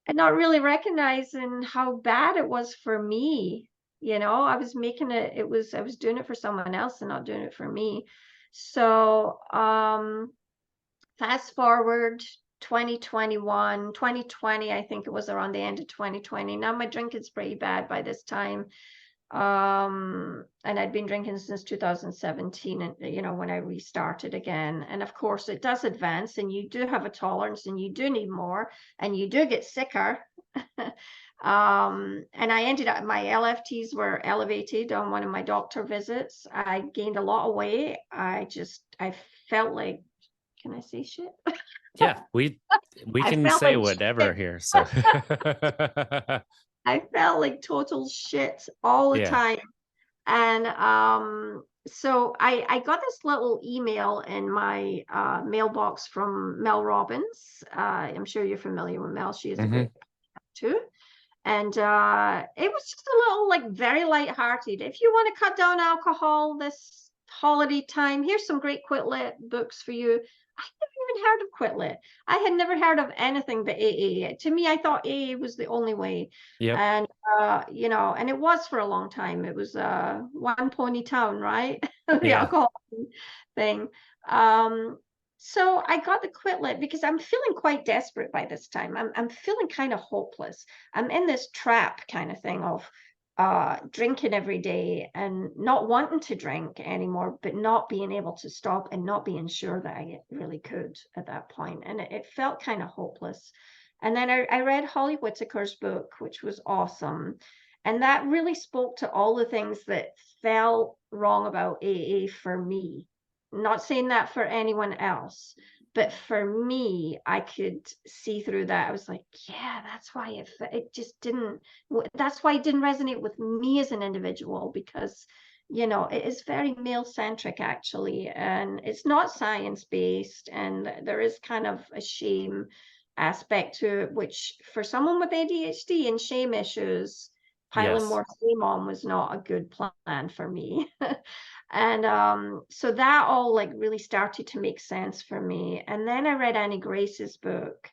and not really recognizing how bad it was for me. I was I was doing it for someone else and not doing it for me. So, fast forward 2021, 2020, I think it was around the end of 2020. Now my drinking's pretty bad by this time. And I'd been drinking since 2017, and when I restarted again. And of course it does advance, and you do have a tolerance, and you do need more, and you do get sicker. And I ended up, my LFTs were elevated on one of my doctor visits. I gained a lot of weight. I felt like, can I say shit? Yeah. We I can felt say like whatever shit. here. So I felt like total shit all the yeah. time. And so I got this little email in my mailbox from Mel Robbins. I'm sure you're familiar with Mel. She is a Hmm. great too. And it was just a little, like, very lighthearted. If you want to cut down alcohol this holiday time, here's some great Quitlet books for you. I never even heard of Quitlet. I had never heard of anything but AA. To me, I thought AA was the only way. Yep. And and it was for a long time. It was one pony town, right? The Yeah. alcohol thing. Um, so I got the Quitlet because I'm feeling quite desperate by this time. I'm feeling kind of hopeless. I'm in this trap kind of thing of drinking every day and not wanting to drink anymore, but not being able to stop and not being sure that I really could at that point. And it felt kind of hopeless. And then I read Holly Whitaker's book, which was awesome. And that really spoke to all the things that felt wrong about AA for me. Not saying that for anyone else, but for me, I could see through that. I was like, yeah, that's why it just didn't, that's why it didn't resonate with me as an individual, because it is very male centric actually, and it's not science based, and there is kind of a shame aspect to it, which for someone with ADHD and shame issues, piling Yes. more shame on was not a good plan for me. And so that all, like, really started to make sense for me. And then I read Annie Grace's book,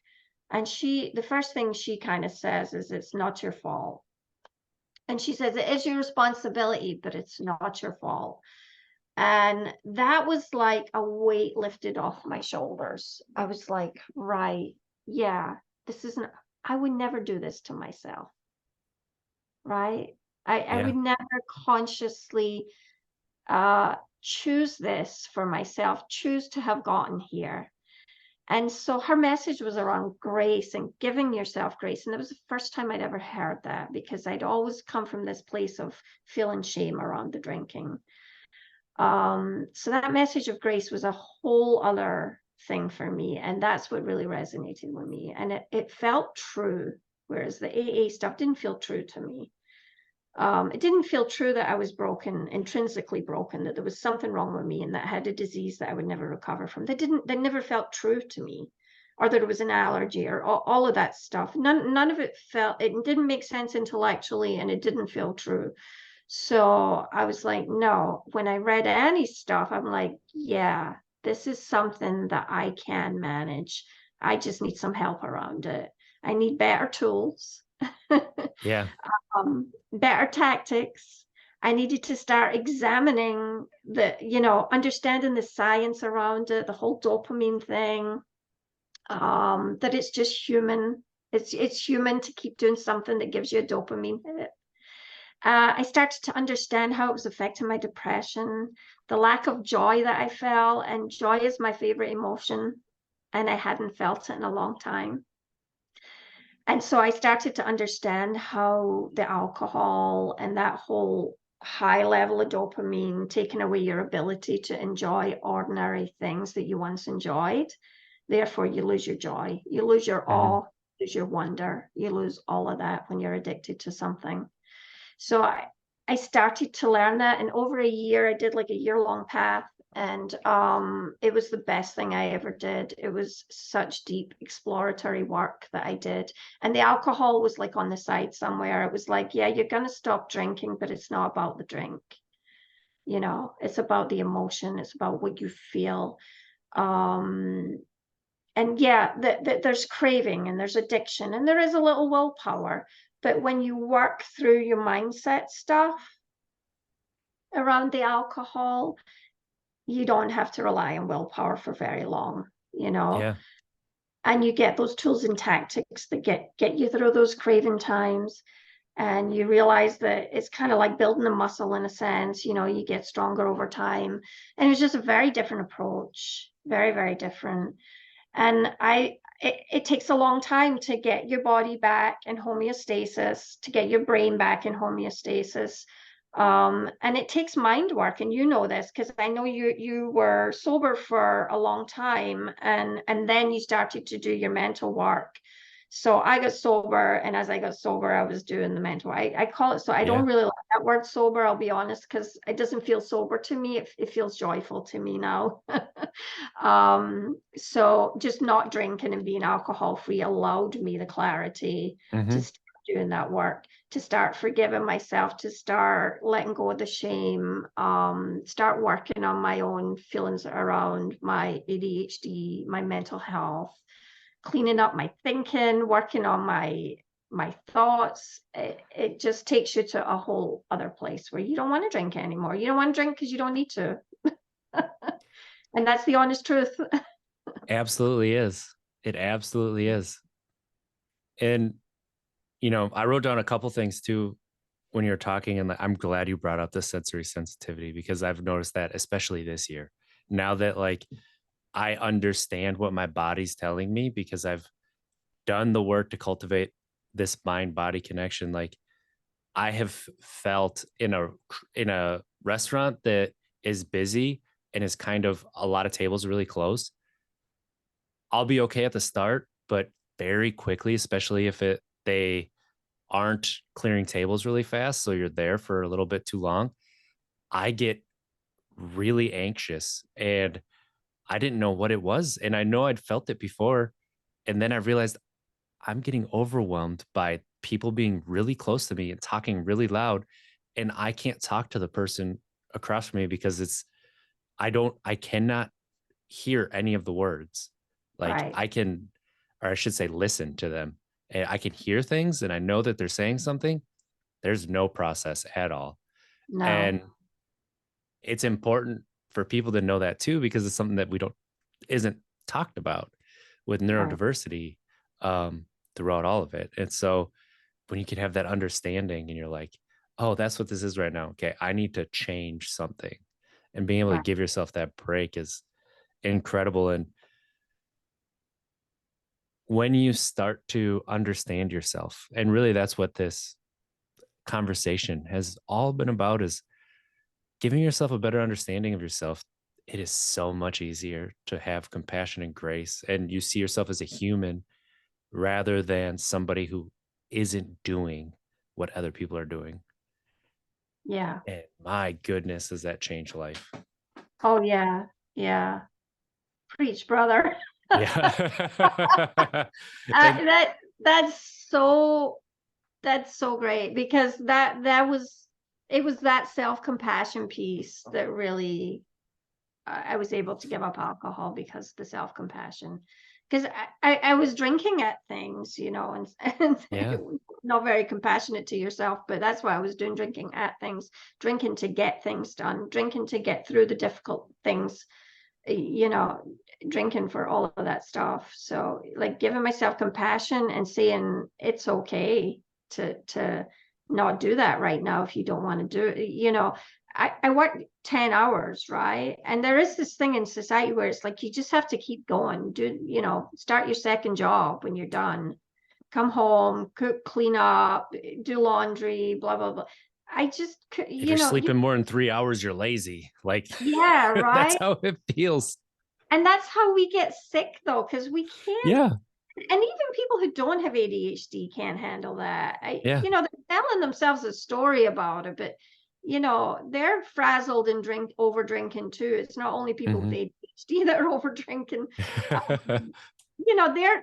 and the first thing she kind of says is, it's not your fault. And she says, it is your responsibility, but it's not your fault. And that was like a weight lifted off my shoulders. I was like, right, yeah, this isn't, I would never do this to myself, right? I Yeah. would never consciously choose this for myself, choose to have gotten here. And so her message was around grace and giving yourself grace. And it was the first time I'd ever heard that, because I'd always come from this place of feeling shame around the drinking. So that message of grace was a whole other thing for me. And that's what really resonated with me. And it felt true, whereas the AA stuff didn't feel true to me. It didn't feel true that I was broken, intrinsically broken, that there was something wrong with me and that I had a disease that I would never recover from. That never felt true to me, or that it was an allergy, or all of that stuff. None of it didn't make sense intellectually, and it didn't feel true. So I was like, no, when I read Annie's stuff, I'm like, yeah, this is something that I can manage. I just need some help around it. I need better tools. Yeah. Better tactics. I needed to start examining understanding the science around it, the whole dopamine thing, that it's just human. It's human to keep doing something that gives you a dopamine hit. I started to understand how it was affecting my depression, the lack of joy that I felt, and joy is my favorite emotion, and I hadn't felt it in a long time. And so I started to understand how the alcohol and that whole high level of dopamine taking away your ability to enjoy ordinary things that you once enjoyed. Therefore, you lose your joy, you lose your Hmm. awe, you lose your wonder, you lose all of that when you're addicted to something. So I started to learn that, and over a year, I did like a year-long path, and it was the best thing I ever did. It was such deep exploratory work that I did, and the alcohol was like on the side somewhere. It was like, yeah, you're gonna stop drinking, but it's not about the drink. It's about the emotion. It's about what you feel. Um, and yeah, there's craving and there's addiction and there is a little willpower. But when you work through your mindset stuff around the alcohol, you don't have to rely on willpower for very long, you know, Yeah. and you get those tools and tactics that get you through those craving times. And you realize that it's kind of like building a muscle in a sense, you get stronger over time. And it was just a very different approach, very, very different. And it takes a long time to get your body back in homeostasis, to get your brain back in homeostasis. And it takes mind work, and you know this because I know you were sober for a long time, and then you started to do your mental work. So I got sober, and as I got sober, I was doing the mental. I call it, so I don't Yeah. really like that word sober, I'll be honest, because it doesn't feel sober to me. It feels joyful to me now. So just not drinking and being alcohol free allowed me the clarity to Hmm. start doing that work, to start forgiving myself, to start letting go of the shame, start working on my own feelings around my ADHD, my mental health, cleaning up my thinking, working on my thoughts. It just takes you to a whole other place where you don't want to drink anymore. You don't want to drink because you don't need to. And that's the honest truth. Absolutely is. It absolutely is. And I wrote down a couple things too when you're talking, and I'm glad you brought up the sensory sensitivity because I've noticed that especially this year. Now that like I understand what my body's telling me because I've done the work to cultivate this mind body connection, like I have felt in a restaurant that is busy and is kind of a lot of tables really close. I'll be okay at the start, but very quickly, especially if they aren't clearing tables really fast, so you're there for a little bit too long, I get really anxious and I didn't know what it was. And I know I'd felt it before. And then I realized I'm getting overwhelmed by people being really close to me and talking really loud. And I can't talk to the person across from me because I cannot hear any of the words. Like Right. I can, or I should say, listen to them. And I can hear things and I know that they're saying something. There's no process at all. No. And it's important for people to know that too, because it's something that we don't isn't talked about with Right. neurodiversity um, throughout all of it. And so when you can have that understanding and you're like, oh, that's what this is right now. Okay, I need to change something. And being able to Right. give yourself that break is incredible. And when you start to understand yourself, and really that's what this conversation has all been about, is giving yourself a better understanding of yourself. It is so much easier to have compassion and grace, and you see yourself as a human rather than somebody who isn't doing what other people are doing. Yeah. And my goodness, does that change life? Oh yeah. Yeah. Preach, brother. Yeah. And That that's so that's so great, because that was, it was that self-compassion piece that really, I was able to give up alcohol because the self-compassion. Because I was drinking at things, and yeah, not very compassionate to yourself, but that's why I was doing, drinking at things, drinking to get things done, drinking to get through the difficult things, you know, drinking for all of that stuff. So like giving myself compassion and saying it's okay to not do that right now if you don't want to do it. I work 10 hours, right? And there is this thing in society where it's like you just have to keep going, start your second job when you're done. Come home, cook, clean up, do laundry, blah blah blah. I just if you're sleeping more than 3 hours, you're lazy. Like yeah, that's right. how it feels. And that's how we get sick though, because we can't, Yeah, and even people who don't have ADHD can't handle that. yeah. They're telling themselves a story about it, but they're frazzled and over drinking too. It's not only people with Hmm. ADHD that are over drinking.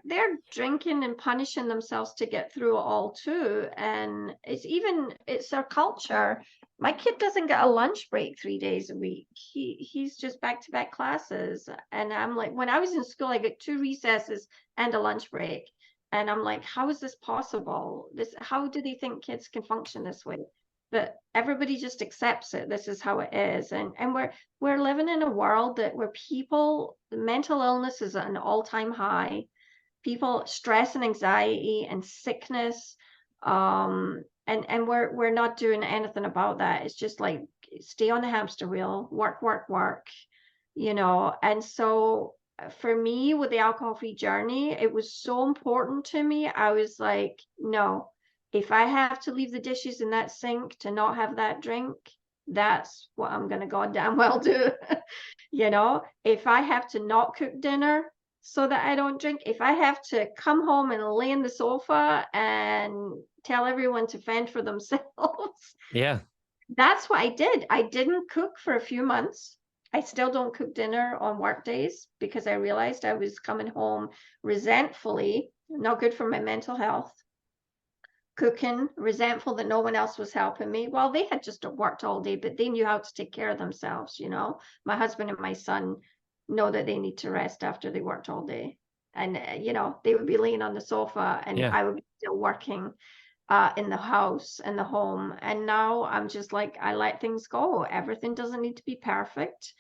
They're drinking and punishing themselves to get through it all too. And it's our culture. My kid doesn't get a lunch break 3 days a week. He's just back to back classes. And I'm like, when I was in school, I got 2 recesses and a lunch break. And I'm like, how is this possible? How do they think kids can function this way? But everybody just accepts it. This is how it is. And we're living in a world where people, mental illness is at an all-time high. People, stress and anxiety and sickness, and we're not doing anything about that. It's just like stay on the hamster wheel, work, work, work, and so for me with the alcohol-free journey, it was so important to me. I was like, no, if I have to leave the dishes in that sink to not have that drink, that's what I'm gonna goddamn well do. If I have to not cook dinner so that I don't drink. If I have to come home and lay in the sofa and tell everyone to fend for themselves, Yeah. that's what I did. I didn't cook for a few months. I still don't cook dinner on work days because I realized I was coming home resentfully, not good for my mental health, cooking, resentful that no one else was helping me. Well, they had just worked all day, but they knew how to take care of themselves, you know. My husband and my son know that they need to rest after they worked all day. And, you know, they would be laying on the sofa and Yeah. I would be still working in the house and the home. And now I'm just like, I let things go. Everything doesn't need to be perfect.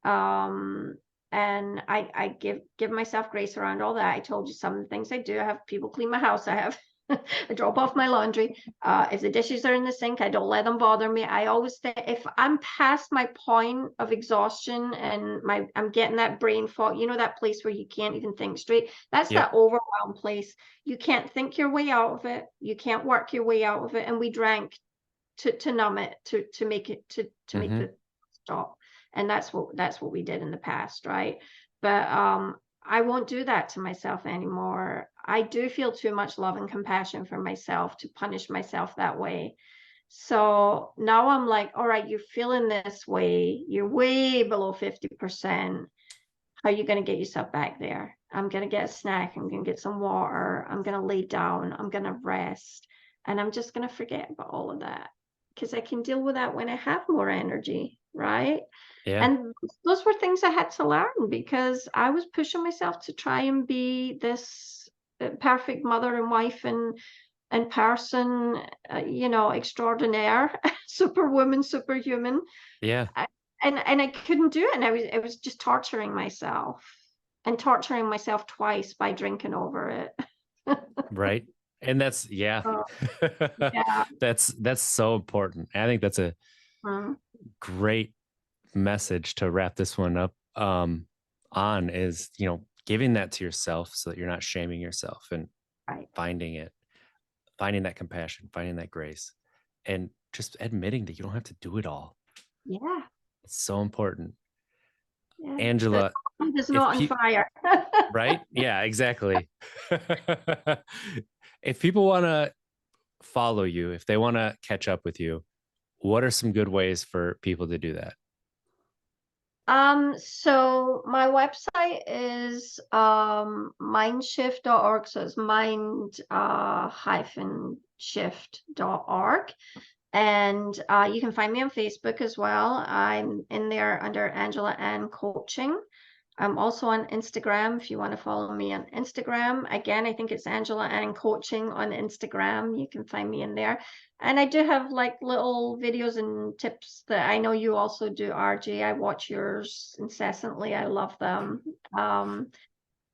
Um, and I give myself grace around all that. I told you some of the things I do. I have people clean my house. I have I drop off my laundry. If the dishes are in the sink, I don't let them bother me. I always think if I'm past my point of exhaustion and I'm getting that brain fog, you know, that place where you can't even think straight. That's Yep. that overwhelmed place. You can't think your way out of it. You can't work your way out of it. And we drank to numb it, to make it to make Hmm. the stop. And that's what we did in the past, right? But I won't do that to myself anymore. I do feel too much love and compassion for myself to punish myself that way. So now I'm like, all right, you're feeling this way. You're way below 50%. How are you going to get yourself back there? I'm going to get a snack. I'm going to get some water. I'm going to lay down. I'm going to rest. And I'm just going to forget about all of that because I can deal with that when I have more energy, right? Yeah. And those were things I had to learn because I was pushing myself to try and be this perfect mother and wife and person, you know, extraordinaire, superwoman, superhuman. Yeah. I, and I couldn't do it, and I was just torturing myself, and torturing myself twice by drinking over it. Right. And that's, yeah. So, yeah. That's so important. I think that's a Mm, great message to wrap this one up on is, giving that to yourself so that you're not shaming yourself and right. finding it, finding that compassion, finding that grace, and just admitting that you don't have to do it all. Yeah, It's so important. yeah. The Angela, mind is if not on people, fire. right? Yeah, exactly. If people want to follow you, if they want to catch up with you, what are some good ways for people to do that? So my website is mindshift.org. So it's mind hyphen shift.org. And you can find me on Facebook as well. I'm in there under Angela Ann Coaching. I'm also on Instagram if you want to follow me on Instagram. Again, I think it's Angela Ann Coaching on Instagram. You can find me in there. And I do have like little videos and tips that I know you also do, RJ. I watch yours incessantly. I love them. Um,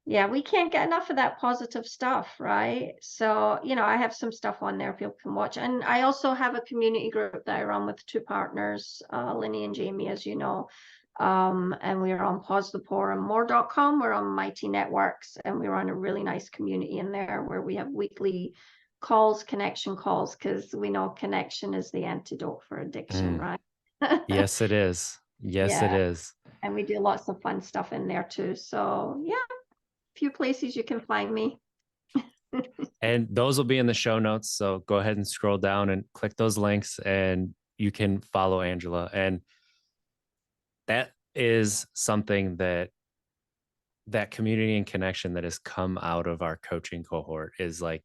yeah, we can't get enough of that positive stuff, right? So, you know, I have some stuff on there people can watch. And I also have a community group that I run with two partners, Lenny and Jamie, as you know. And we're on pausethepourandmore.com. We're on Mighty Networks, and we run a really nice community in there where we have weekly connection calls, because we know connection is the antidote for addiction, Mm, right? yes, it is. Yes, it Yeah. is. And we do lots of fun stuff in there too. So, yeah, few places you can find me. And those will be in the show notes. So go ahead and scroll down and click those links and you can follow Angela. And that is something that community and connection that has come out of our coaching cohort is like,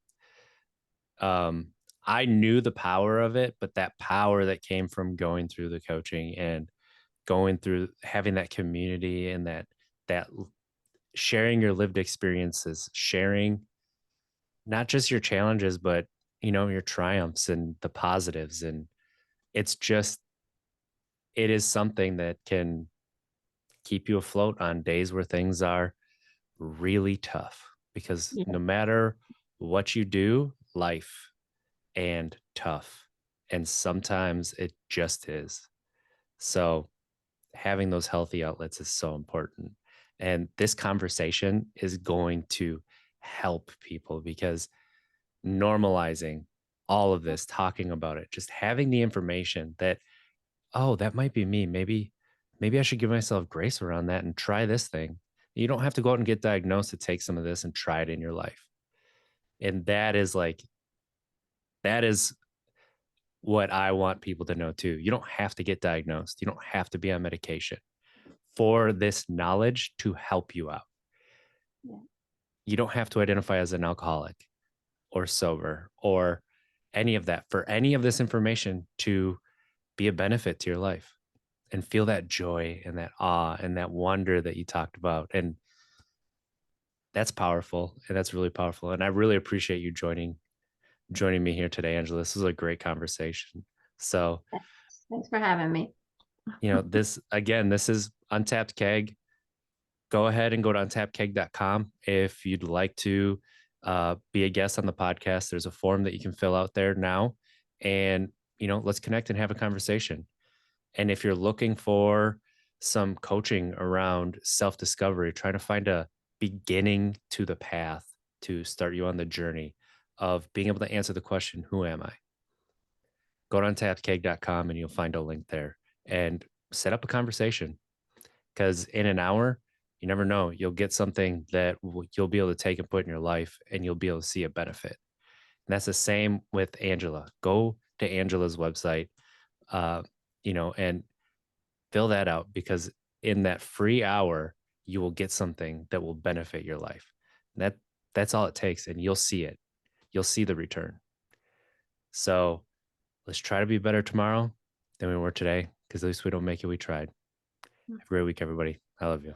um, I knew the power of it, but that power that came from going through the coaching and going through having that community and that sharing your lived experiences, sharing not just your challenges, but your triumphs and the positives. And it's just, it is something that can keep you afloat on days where things are really tough because Yeah. no matter what you do, life and tough. And sometimes it just is. So having those healthy outlets is so important. And this conversation is going to help people because normalizing all of this, talking about it, just having the information that, oh, that might be me. Maybe I should give myself grace around that and try this thing. You don't have to go out and get diagnosed to take some of this and try it in your life. And that is what I want people to know too. You don't have to get diagnosed. You don't have to be on medication for this knowledge to help you out. Yeah. You don't have to identify as an alcoholic or sober or any of that for any of this information to be a benefit to your life and feel that joy and that awe and that wonder that you talked about. And that's powerful. And that's really powerful. And I really appreciate you joining me here today, Angela. This was a great conversation. So, Thanks for having me. this again, this is Untapped Keg. Go ahead and go to untappedkeg.com if you'd like to be a guest on the podcast. There's a form that you can fill out there now, and let's connect and have a conversation. And if you're looking for some coaching around self-discovery, trying to find a beginning to the path to start you on the journey of being able to answer the question, who am I? Go to untappedkeg.com and you'll find a link there and set up a conversation, because in an hour, you never know, you'll get something that you'll be able to take and put in your life and you'll be able to see a benefit. And that's the same with Angela. Go to Angela's website, uh, and fill that out, because in that free hour, you will get something that will benefit your life. And that's all it takes. And you'll see it. You'll see the return. So let's try to be better tomorrow than we were today, because at least we don't make it, we tried. Have a great week, everybody. I love you.